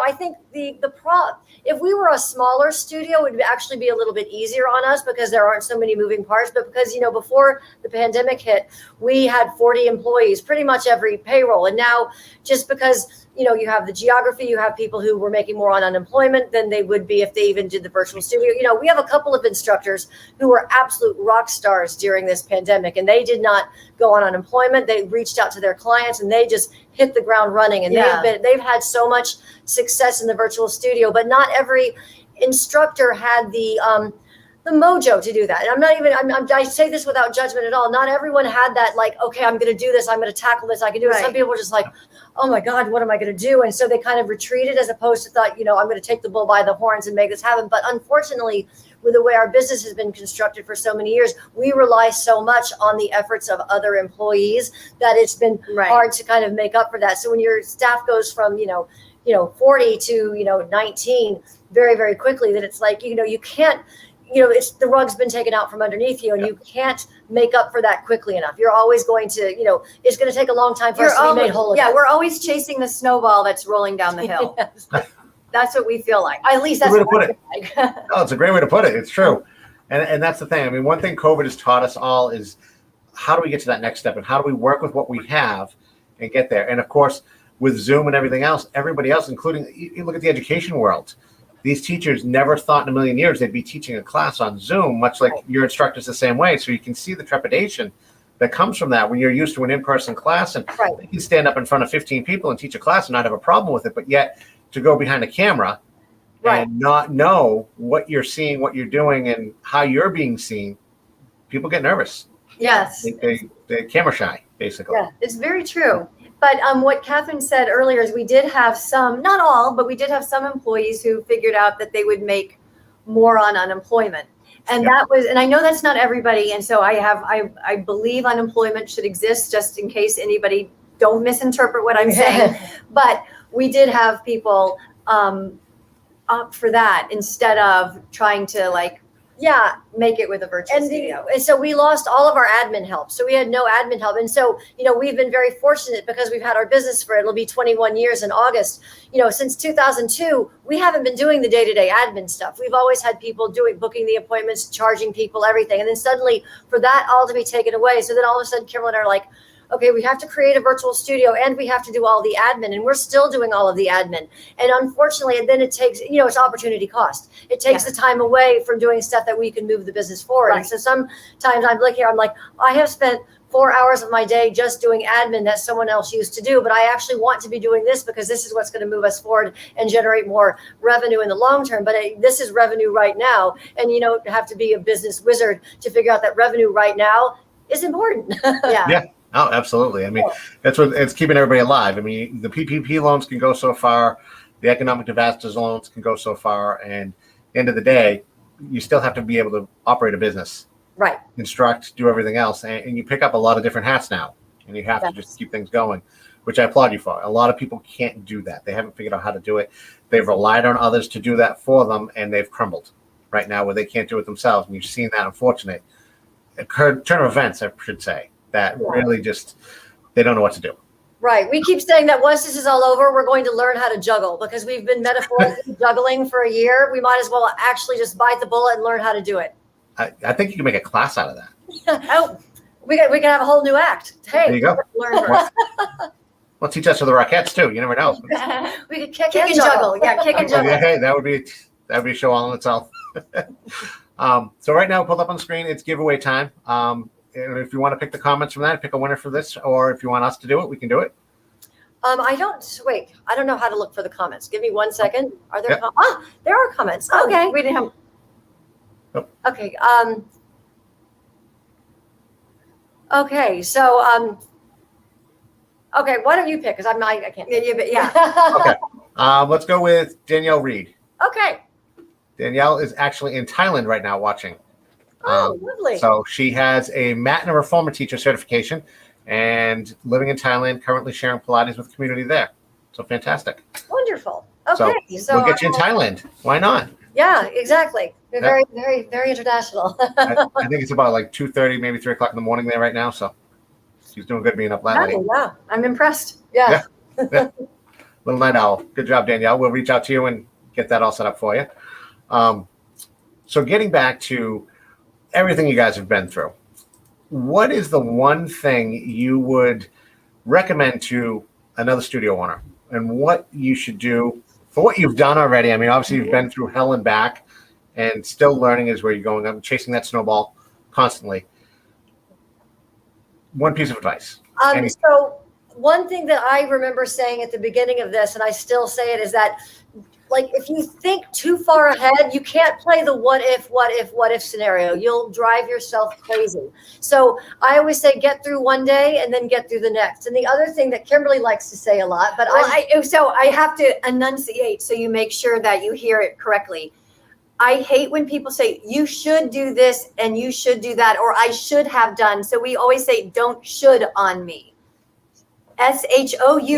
Speaker 2: I think if we were a smaller studio, it would actually be a little bit easier on us because there aren't so many moving parts. But because, before the pandemic hit, we had 40 employees, pretty much every payroll. And now just because, you have the geography, you have people who were making more on unemployment than they would be if they even did the virtual studio. We have a couple of instructors who were absolute rock stars during this pandemic, and they did not go on unemployment. They reached out to their clients and they just hit the ground running. And they've had so much success in the virtual studio, but not every instructor had the mojo to do that. And I say this without judgment at all. Not everyone had that, like, okay, I'm going to do this. I'm going to tackle this. I can do it.
Speaker 3: Right.
Speaker 2: Some people were just like, oh my God, what am I going to do? And so they kind of retreated as opposed to thought, I'm going to take the bull by the horns and make this happen. But unfortunately, with the way our business has been constructed for so many years, we rely so much on the efforts of other employees that it's been hard to kind of make up for that. So when your staff goes from, 40 to, 19 very, very quickly, that it's like, you can't, it's the rug's been taken out from underneath you and you can't make up for that quickly enough. You're always going to, it's going to take a long time for us to be made whole again.
Speaker 3: Yeah, we're always chasing the snowball that's rolling down the hill.
Speaker 2: Yes.
Speaker 3: That's what we feel like.
Speaker 2: At least that's
Speaker 1: Good way to
Speaker 2: what
Speaker 1: put
Speaker 2: I feel like.
Speaker 1: No, it's a great way to put it. It's true. And that's the thing. I mean, one thing COVID has taught us all is how do we get to that next step and how do we work with what we have and get there? And of course, with Zoom and everything else, everybody else, including, you look at the education world, these teachers never thought in a million years they'd be teaching a class on Zoom, much like your instructor's the same way. So you can see the trepidation that comes from that when you're used to an in-person class and you can stand up in front of 15 people and teach a class and not have a problem with it. But yet to go behind a camera and not know what you're seeing, what you're doing, and how you're being seen, people get nervous.
Speaker 3: Yes.
Speaker 1: They're camera shy, basically.
Speaker 3: Yeah, it's very true. But what Katherine said earlier is we did have some, not all, but we did have some employees who figured out that they would make more on unemployment. And that was, and I know that's not everybody. And so I believe unemployment should exist just in case anybody don't misinterpret what I'm saying. But we did have people opt for that instead of trying to make it with a virtual studio.
Speaker 2: And so we lost all of our admin help. So we had no admin help. And so, we've been very fortunate because we've had our business for, it'll be 21 years in August. Since 2002, we haven't been doing the day-to-day admin stuff. We've always had people booking the appointments, charging people, everything. And then suddenly for that all to be taken away. So then all of a sudden, Kimberly and I are like, okay, we have to create a virtual studio and we have to do all the admin, and we're still doing all of the admin. And unfortunately, and then it takes, it's opportunity cost. It takes the time away from doing stuff that we can move the business forward.
Speaker 3: Right.
Speaker 2: And so sometimes I'm like, I have spent 4 hours of my day just doing admin that someone else used to do, but I actually want to be doing this because this is what's going to move us forward and generate more revenue in the long term. But this is revenue right now. And you don't have to be a business wizard to figure out that revenue right now is important.
Speaker 1: Yeah. Oh, absolutely. I mean, that's what it's keeping everybody alive. I mean, the PPP loans can go so far, the economic disasters loans can go so far, and at the end of the day, you still have to be able to operate a business, instruct, do everything else, and you pick up a lot of different hats now, and you have to just keep things going, which I applaud you for. A lot of people can't do that. They haven't figured out how to do it. They've relied on others to do that for them, and they've crumbled right now where they can't do it themselves. And you've seen that, unfortunately, turn of events, I should say. That really just, they don't know what to do.
Speaker 2: Right. We keep saying that once this is all over, we're going to learn how to juggle because we've been metaphorically juggling for a year. We might as well actually just bite the bullet and learn how to do it.
Speaker 1: I think you can make a class out of that.
Speaker 2: We can have a whole new act. Hey,
Speaker 1: there you go.
Speaker 2: Learn first.
Speaker 1: Well, teach us for the Rockettes too. You never know.
Speaker 2: We could kick
Speaker 3: and
Speaker 2: and
Speaker 3: juggle.
Speaker 2: juggle.
Speaker 3: Yeah, kick and juggle.
Speaker 1: Yeah, hey, that would be a show all in itself. So right now, pulled up on the screen, it's giveaway time. And if you want to pick the comments from that, pick a winner for this, or if you want us to do it, we can do it.
Speaker 2: I don't know how to look for the comments. Give me 1 second. Are there?
Speaker 1: Yep.
Speaker 2: There are comments. Okay.
Speaker 3: We didn't have.
Speaker 1: Nope.
Speaker 2: Okay. Okay. So okay. Why don't you pick? Because I can't.
Speaker 3: Yeah.
Speaker 1: Okay. Let's go with Danielle Reed.
Speaker 2: Okay.
Speaker 1: Danielle is actually in Thailand right now watching.
Speaker 2: Oh, lovely.
Speaker 1: So she has a mat and a reformer teacher certification. and living in Thailand, currently sharing Pilates with the community there. So fantastic.
Speaker 2: Wonderful. Okay.
Speaker 1: So we'll get you in Thailand. Why not?
Speaker 2: Yeah, exactly. They're
Speaker 1: Yeah.
Speaker 2: very, very international.
Speaker 1: I think it's about like 2:30, maybe 3 o'clock in the morning there right now. So she's doing good being up that late.
Speaker 2: Oh, wow.
Speaker 3: I'm impressed.
Speaker 2: Yeah.
Speaker 1: Little night owl. Good job, Danielle. We'll reach out to you and get that all set up for you. So getting back to everything you guys have been through, what is the one thing you would recommend to another studio owner and what you should do for what you've done already? I mean, obviously you've been through hell and back and still learning is where you're going. I'm chasing that snowball constantly. One piece of advice.
Speaker 2: So one thing that I remember saying at the beginning of this, and I still say it, is that like if you think too far ahead, you can't play the what if scenario. You'll drive yourself crazy. So I always say get through one day and then get through the next. And the other thing that Kimberly likes to say a lot, but
Speaker 3: I have to enunciate so you make sure that you hear it correctly. I hate when people say you should do this and you should do that, or I should have done. So we always say don't should on me. SHOULD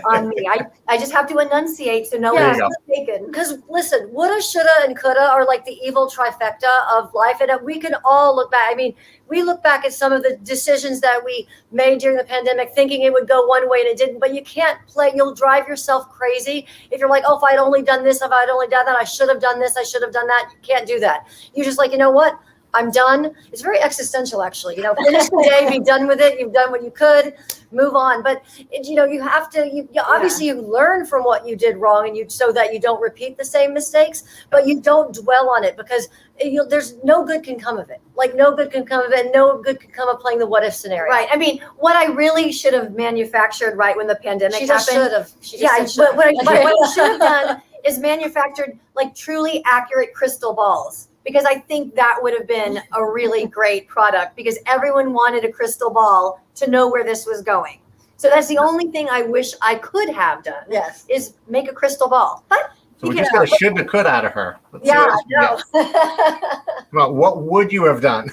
Speaker 3: on me. I just have to enunciate so no one's mistaken.
Speaker 2: because listen, woulda, shoulda, and coulda are like the evil trifecta of life, and we can all look back. I mean, we look back at some of the decisions that we made during the pandemic, thinking it would go one way and it didn't. But you can't play. You'll drive yourself crazy if you're like, oh, if I'd only done this, if I'd only done that, I should have done this, I should have done that. You can't do that. You're just like, you know what? I'm done. It's very existential, actually. You know, finish the day, be done with it. You've done what you could, move on. But you have to. Obviously, you learn from what you did wrong, and so that you don't repeat the same mistakes. But you don't dwell on it because there's no good can come of it. Like no good can come of it, and no good can come of playing the what if scenario.
Speaker 3: Right. I mean, what I really should have manufactured right when the pandemic
Speaker 2: She
Speaker 3: happened.
Speaker 2: just should have.
Speaker 3: But what I should have done is manufactured like truly accurate crystal balls. Because I think that would have been a really great product because everyone wanted a crystal ball to know where this was going. So that's the only thing I wish I could have done.
Speaker 2: Yes.
Speaker 3: Is make a crystal ball. But
Speaker 1: So we just got a should and a could out of her. Let's see
Speaker 2: Yeah,
Speaker 1: what else we
Speaker 2: no.
Speaker 1: get. Come on, what would you have done?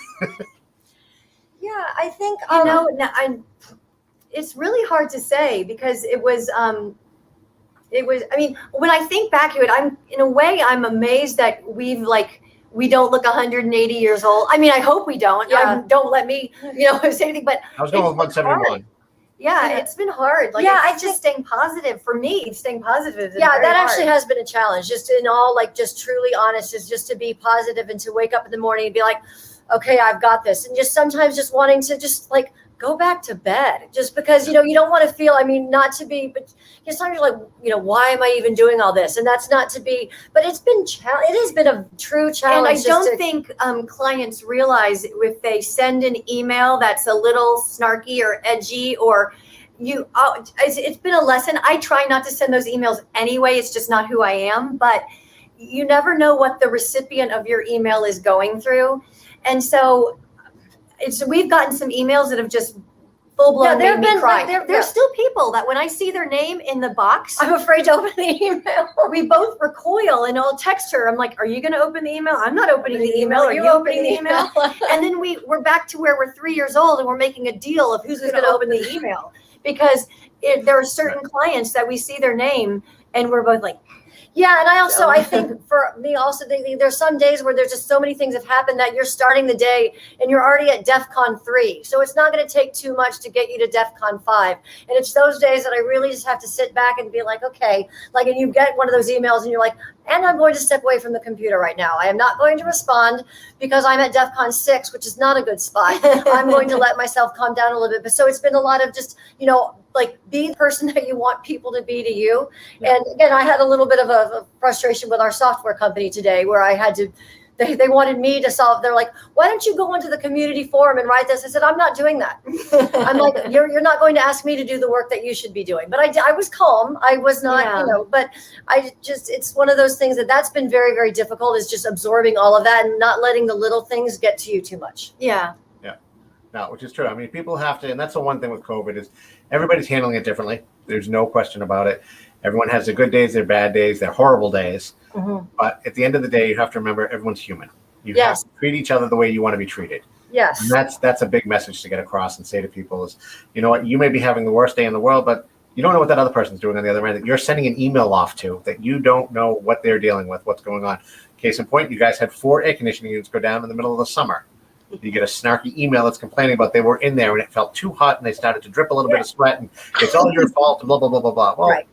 Speaker 2: Yeah, I think
Speaker 3: it's really hard to say because it was. I mean, when I think back to it, I'm amazed that we don't look 180 years old. I mean, I hope we don't.
Speaker 2: Yeah.
Speaker 3: Don't let me, say anything. But
Speaker 1: I was going with 171.
Speaker 3: yeah, it's been hard. Like, it's just staying positive for me. Staying positive. Is very
Speaker 2: that actually
Speaker 3: hard.
Speaker 2: has been a challenge. Just in all, just truly honest, is just to be positive and to wake up in the morning and be like, okay, I've got this. And just sometimes just wanting to just go back to bed just because, you don't want to feel, not to be, but sometimes you're like, why am I even doing all this? And that's not to be, but it has been a true challenge.
Speaker 3: And I don't think clients realize if they send an email that's a little snarky or edgy or it's been a lesson. I try not to send those emails anyway. It's just not who I am, but you never know what the recipient of your email is going through. And so we've gotten some emails that have just full-blown made me cry. There's still people that when I see their name in the box,
Speaker 2: I'm afraid to open the email.
Speaker 3: We both recoil and I'll text her. I'm like, are you going to open the email? I'm not opening the email. Are you opening the email? And then we're back to where we're 3 years old and we're making a deal of who's going to open the email. Because there are certain clients that we see their name and we're both like,
Speaker 2: yeah, and I think for me also, there's some days where there's just so many things have happened that you're starting the day and you're already at DEFCON 3. So it's not going to take too much to get you to DEFCON 5. And it's those days that I really just have to sit back and be like, okay, and you get one of those emails and you're like, and I'm going to step away from the computer right now. I am not going to respond because I'm at DEFCON 6, which is not a good spot. I'm going to let myself calm down a little bit. But so it's been a lot of just, be the person that you want people to be to you. Yeah. And again, I had a little bit of a frustration with our software company today where I had to, they wanted me to solve. They're like, why don't you go into the community forum and write this? I said, I'm not doing that. I'm like, you're not going to ask me to do the work that you should be doing. But I was calm. I was not, but it's one of those things that's been very, very difficult is just absorbing all of that and not letting the little things get to you too much.
Speaker 3: Yeah.
Speaker 1: No, which is true. I mean, people have to, and that's the one thing with COVID is everybody's handling it differently. There's no question about it. Everyone has their good days, their bad days, their horrible days. Mm-hmm. But at the end of the day, you have to remember everyone's human. You have to treat each other the way you want to be treated.
Speaker 2: Yes.
Speaker 1: And that's a big message to get across and say to people is, you know what, you may be having the worst day in the world, but you don't know what that other person's doing on the other end that you're sending an email off to that you don't know what they're dealing with, what's going on. Case in point, you guys had 4 air conditioning units go down in the middle of the summer. You get a snarky email that's complaining about they were in there and it felt too hot and they started to drip a little bit of sweat and it's all your fault and blah, blah, blah, blah, blah. Well,
Speaker 2: Right.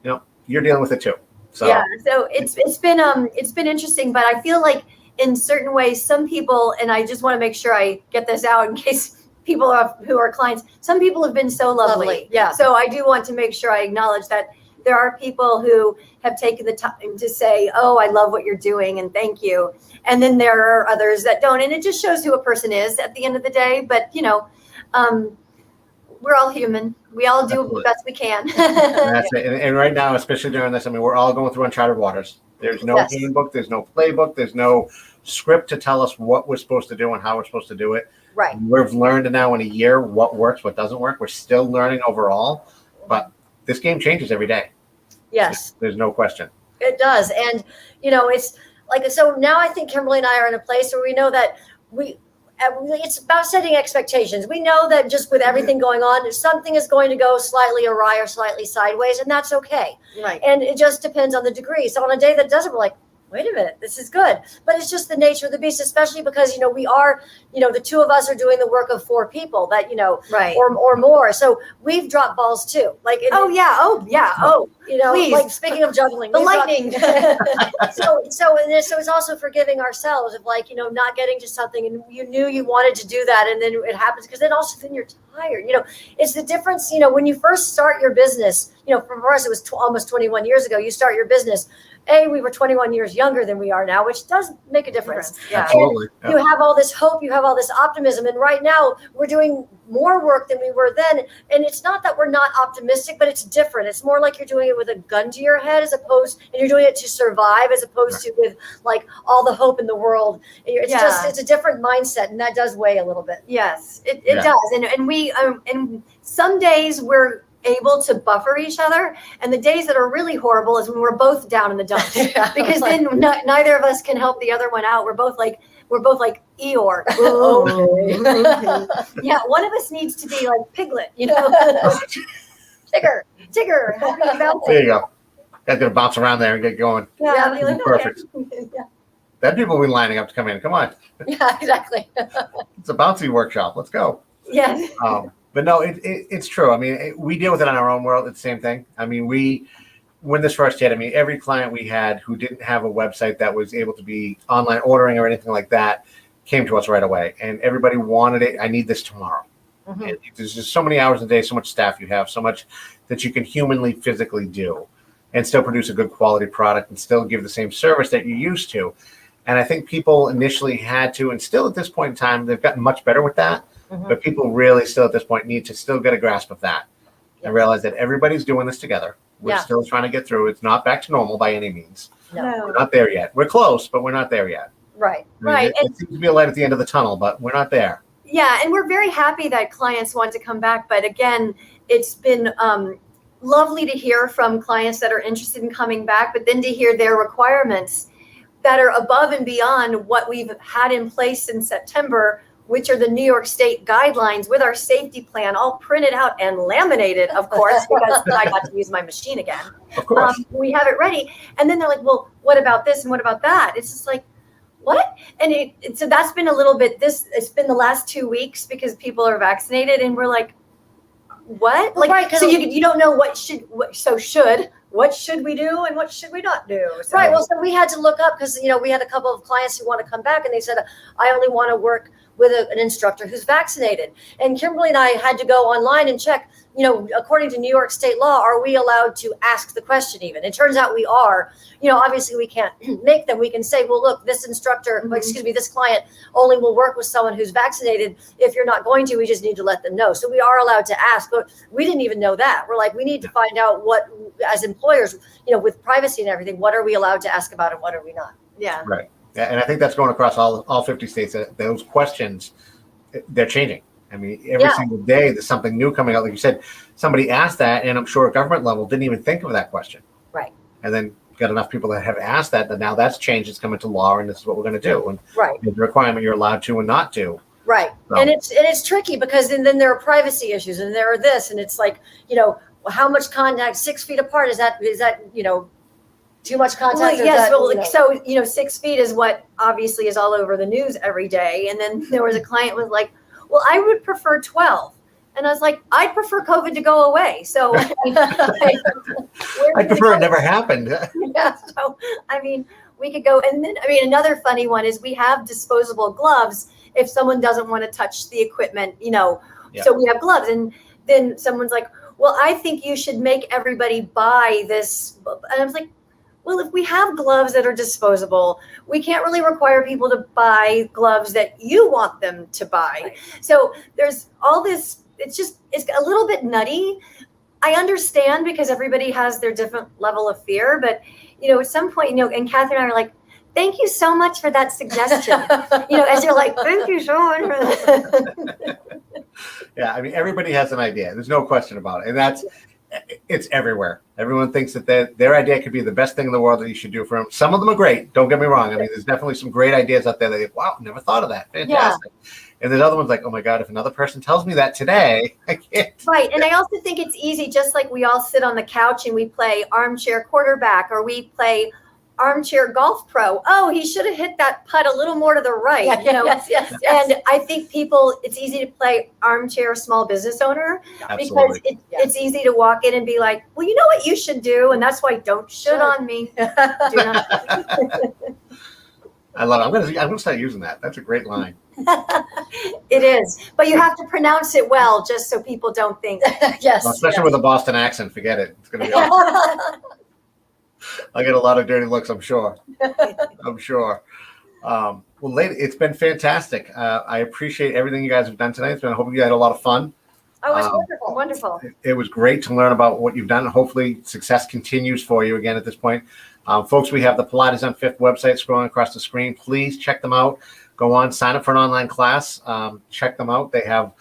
Speaker 1: you know, you're dealing with it too. So
Speaker 3: Yeah, so it's been interesting, but I feel like in certain ways, some people, and I just want to make sure I get this out in case people who are clients, some people have been so lovely.
Speaker 2: Yeah.
Speaker 3: So I do want to make sure I acknowledge that there are people who have taken the time to say, "Oh, I love what you're doing," and thank you. And then there are others that don't, and it just shows who a person is at the end of the day. But we're all human. We all do the best we can.
Speaker 1: and that's it. And right now, especially during this, I mean, we're all going through uncharted waters. There's no
Speaker 2: Yes.
Speaker 1: handbook, there's no playbook, there's no script to tell us what we're supposed to do and how we're supposed to do it.
Speaker 2: Right.
Speaker 1: We've learned now in a year what works, what doesn't work. We're still learning overall, but this game changes every day.
Speaker 2: Yes.
Speaker 1: There's no question.
Speaker 2: It does. And, it's like, so now I think Kimberly and I are in a place where we know that it's about setting expectations. We know that just with everything going on, something is going to go slightly awry or slightly sideways, and that's okay.
Speaker 3: Right.
Speaker 2: And it just depends on the degree. So on a day that doesn't, we're like, wait a minute, this is good. But it's just the nature of the beast, especially because, we are, the 2 of us are doing the work of 4 people that,
Speaker 3: Right.
Speaker 2: or more. So we've dropped balls too. Like,
Speaker 3: Please.
Speaker 2: like speaking of juggling,
Speaker 3: The
Speaker 2: we've dropped-
Speaker 3: lightning.
Speaker 2: so it's also forgiving ourselves of not getting to something and you knew you wanted to do that and then it happens because then you're tired. It's the difference. When you first start your business, for us it was almost 21 years ago. You start your business. We were 21 years younger than we are now, which does make a difference.
Speaker 3: Yeah.
Speaker 1: Absolutely.
Speaker 2: You have all this hope, you have all this optimism, and right now we're doing more work than we were then. And it's not that we're not optimistic, but it's different. It's more like you're doing it with a gun to your head and you're doing it to survive as opposed to with like all the hope in the world. It's a different mindset, and that does weigh a little bit.
Speaker 3: Yes, it does. And we and some days we're able to buffer each other, and the days that are really horrible is when we're both down in the dumps because then neither of us can help the other one out. We're both like Eeyore. Yeah, one of us needs to be like Piglet, Tigger.
Speaker 1: There you go. Guys gonna bounce around there and get going.
Speaker 2: Yeah,
Speaker 3: be like,
Speaker 1: Perfect.
Speaker 3: Yeah.
Speaker 1: That people will be lining up to come in. Come on.
Speaker 2: Yeah, exactly.
Speaker 1: It's a bouncy workshop. Let's go.
Speaker 3: Yeah.
Speaker 1: But no, it's true. I mean, we deal with it in our own world. It's the same thing. I mean, when this first hit, every client we had who didn't have a website that was able to be online ordering or anything like that came to us right away. And everybody wanted it. I need this tomorrow.
Speaker 2: Mm-hmm.
Speaker 1: And there's just so many hours a day, so much staff you have, so much that you can humanly, physically do and still produce a good quality product and still give the same service that you used to. And I think people initially had to, and still at this point in time, they've gotten much better with that.
Speaker 2: Mhm.
Speaker 1: But people really still at this point need to still get a grasp of that and realize that everybody's doing this together. We're still trying to get through. It's not back to normal by any means.
Speaker 2: No.
Speaker 1: We're not there yet. We're close, but we're not there yet.
Speaker 2: Right.
Speaker 1: I mean,
Speaker 3: Right.
Speaker 1: It seems to be a light at the end of the tunnel, but we're not there.
Speaker 3: Yeah, and we're very happy that clients want to come back. But again, it's been lovely to hear from clients that are interested in coming back, but then to hear their requirements that are above and beyond what we've had in place in September, which are the New York State guidelines with our safety plan all printed out and laminated, of course, because I got to use my machine again.
Speaker 1: Of course.
Speaker 3: We have it ready. And then they're like, well, what about this and what about that? It's just like, what? And so that's been a little bit, it's been the last 2 weeks because people are vaccinated and we're like, what?
Speaker 2: Well,
Speaker 3: Like,
Speaker 2: right, 'cause
Speaker 3: so you don't know what should we do and what should we not do? So,
Speaker 2: Right. Well, so we had to look up because, we had a couple of clients who want to come back and they said, I only want to work with an instructor who's vaccinated. And Kimberly and I had to go online and check, according to New York State law, are we allowed to ask the question even? It turns out we are. Obviously we can't make them. We can say, well, look, this instructor, this client only will work with someone who's vaccinated. If you're not going to, we just need to let them know. So we are allowed to ask, but we didn't even know that. We're like, we need to find out what, as employers, with privacy and everything, what are we allowed to ask about and what are we not?
Speaker 3: yeah.
Speaker 1: Right. Yeah, and I think that's going across all 50 states. Those questions, they're changing. I mean, every single day there's something new coming out. Like you said, somebody asked that, and I'm sure at government level didn't even think of that question.
Speaker 2: Right.
Speaker 1: And then got enough people that have asked that now that's changed. It's come into law, and this is what we're going to do. And
Speaker 2: Right.
Speaker 1: the requirement you're allowed to and not to.
Speaker 2: Right.
Speaker 1: So-
Speaker 2: And it's tricky because then there are privacy issues and there are this, and it's like, how much contact, 6 feet apart, is that, too much contact?
Speaker 3: Well,
Speaker 2: or is
Speaker 3: yes,
Speaker 2: that,
Speaker 3: so 6 feet is what obviously is all over the news every day. And then there was a client was like, well, I would prefer 12. And I was like, I'd prefer COVID to go away. So
Speaker 1: I prefer it never happened.
Speaker 3: Yeah, so I mean, we could go, and then another funny one is we have disposable gloves if someone doesn't want to touch the equipment,
Speaker 1: Yeah.
Speaker 3: So we have gloves, and then someone's like, well, I think you should make everybody buy this. And I was like, well, if we have gloves that are disposable, we can't really require people to buy gloves that you want them to buy.
Speaker 2: Right.
Speaker 3: So there's all this, it's a little bit nutty. I understand because everybody has their different level of fear, but at some point, and Katherine and I are like, thank you so much for that suggestion. As you're like, thank you so much for that.
Speaker 1: Yeah, everybody has an idea. There's no question about it. And it's everywhere. Everyone thinks that their idea could be the best thing in the world that you should do for them. Some of them are great. Don't get me wrong. There's definitely some great ideas out there that like, wow, never thought of that. Fantastic. Yeah. And there's other ones like, oh my God, if another person tells me that today, I can't.
Speaker 3: Right. And I also think it's easy, just like we all sit on the couch and we play armchair quarterback or we play armchair golf pro. Oh, he should have hit that putt a little more to the right.
Speaker 2: Yes.
Speaker 3: And I think it's easy to play armchair small business owner.
Speaker 1: Absolutely.
Speaker 3: Because it's easy to walk in and be like, well, you know what you should do, and that's why don't should on me. Do not.
Speaker 1: I love it. I'm gonna start using that. That's a great line.
Speaker 3: It is, but you have to pronounce it well, just so people don't think.
Speaker 2: Yes.
Speaker 1: Well, especially with a Boston accent, forget it. It's gonna be awesome. I get a lot of dirty looks, I'm sure. Well, lady, it's been fantastic. I appreciate everything you guys have done tonight. I hope you had a lot of fun.
Speaker 3: Oh, it's wonderful.
Speaker 1: It was great to learn about what you've done. Hopefully success continues for you again at this point. Folks, we have the Pilates on Fifth website scrolling across the screen. Please check them out. Go on, sign up for an online class. Check them out. They have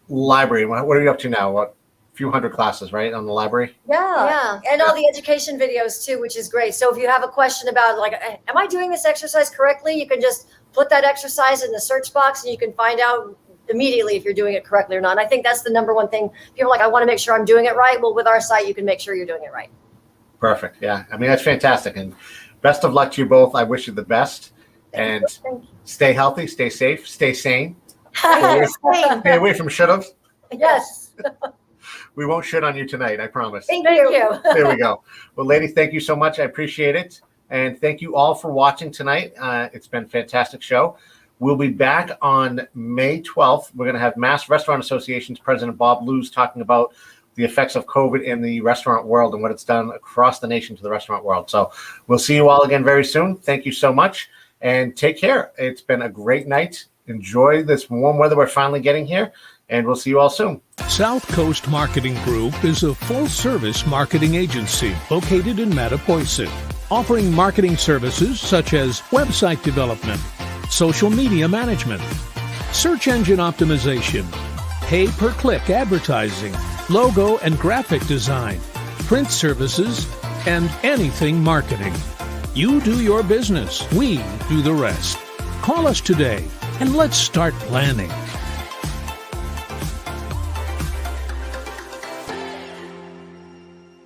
Speaker 1: library. What are you up to now? What? Few hundred classes, right, on the library?
Speaker 2: Yeah. And all the education videos too, which is great. So if you have a question about like, am I doing this exercise correctly? You can just put that exercise in the search box and you can find out immediately if you're doing it correctly or not. And I think that's the number one thing. People are like, I want to make sure I'm doing it right. Well, with our site, you can make sure you're doing it right.
Speaker 1: Perfect. Yeah. That's fantastic. And best of luck to you both. I wish you the best. And stay healthy, stay safe, stay sane. Stay away from should-haves.
Speaker 2: Yes.
Speaker 1: We won't shit on you tonight, I promise.
Speaker 2: Thank you.
Speaker 1: There we go. Well, lady, thank you so much. I appreciate it. And thank you all for watching tonight. It's been a fantastic show. We'll be back on May 12th. We're going to have Mass Restaurant Association's President Bob Lewis talking about the effects of COVID in the restaurant world and what it's done across the nation to the restaurant world. So we'll see you all again very soon. Thank you so much and take care. It's been a great night. Enjoy this warm weather we're finally getting here, and we'll see you all soon.
Speaker 4: South Coast Marketing Group is a full-service marketing agency located in Mattapoisett, offering marketing services such as website development, social media management, search engine optimization, pay-per-click advertising, logo and graphic design, print services, and anything marketing. You do your business, we do the rest. Call us today and let's start planning.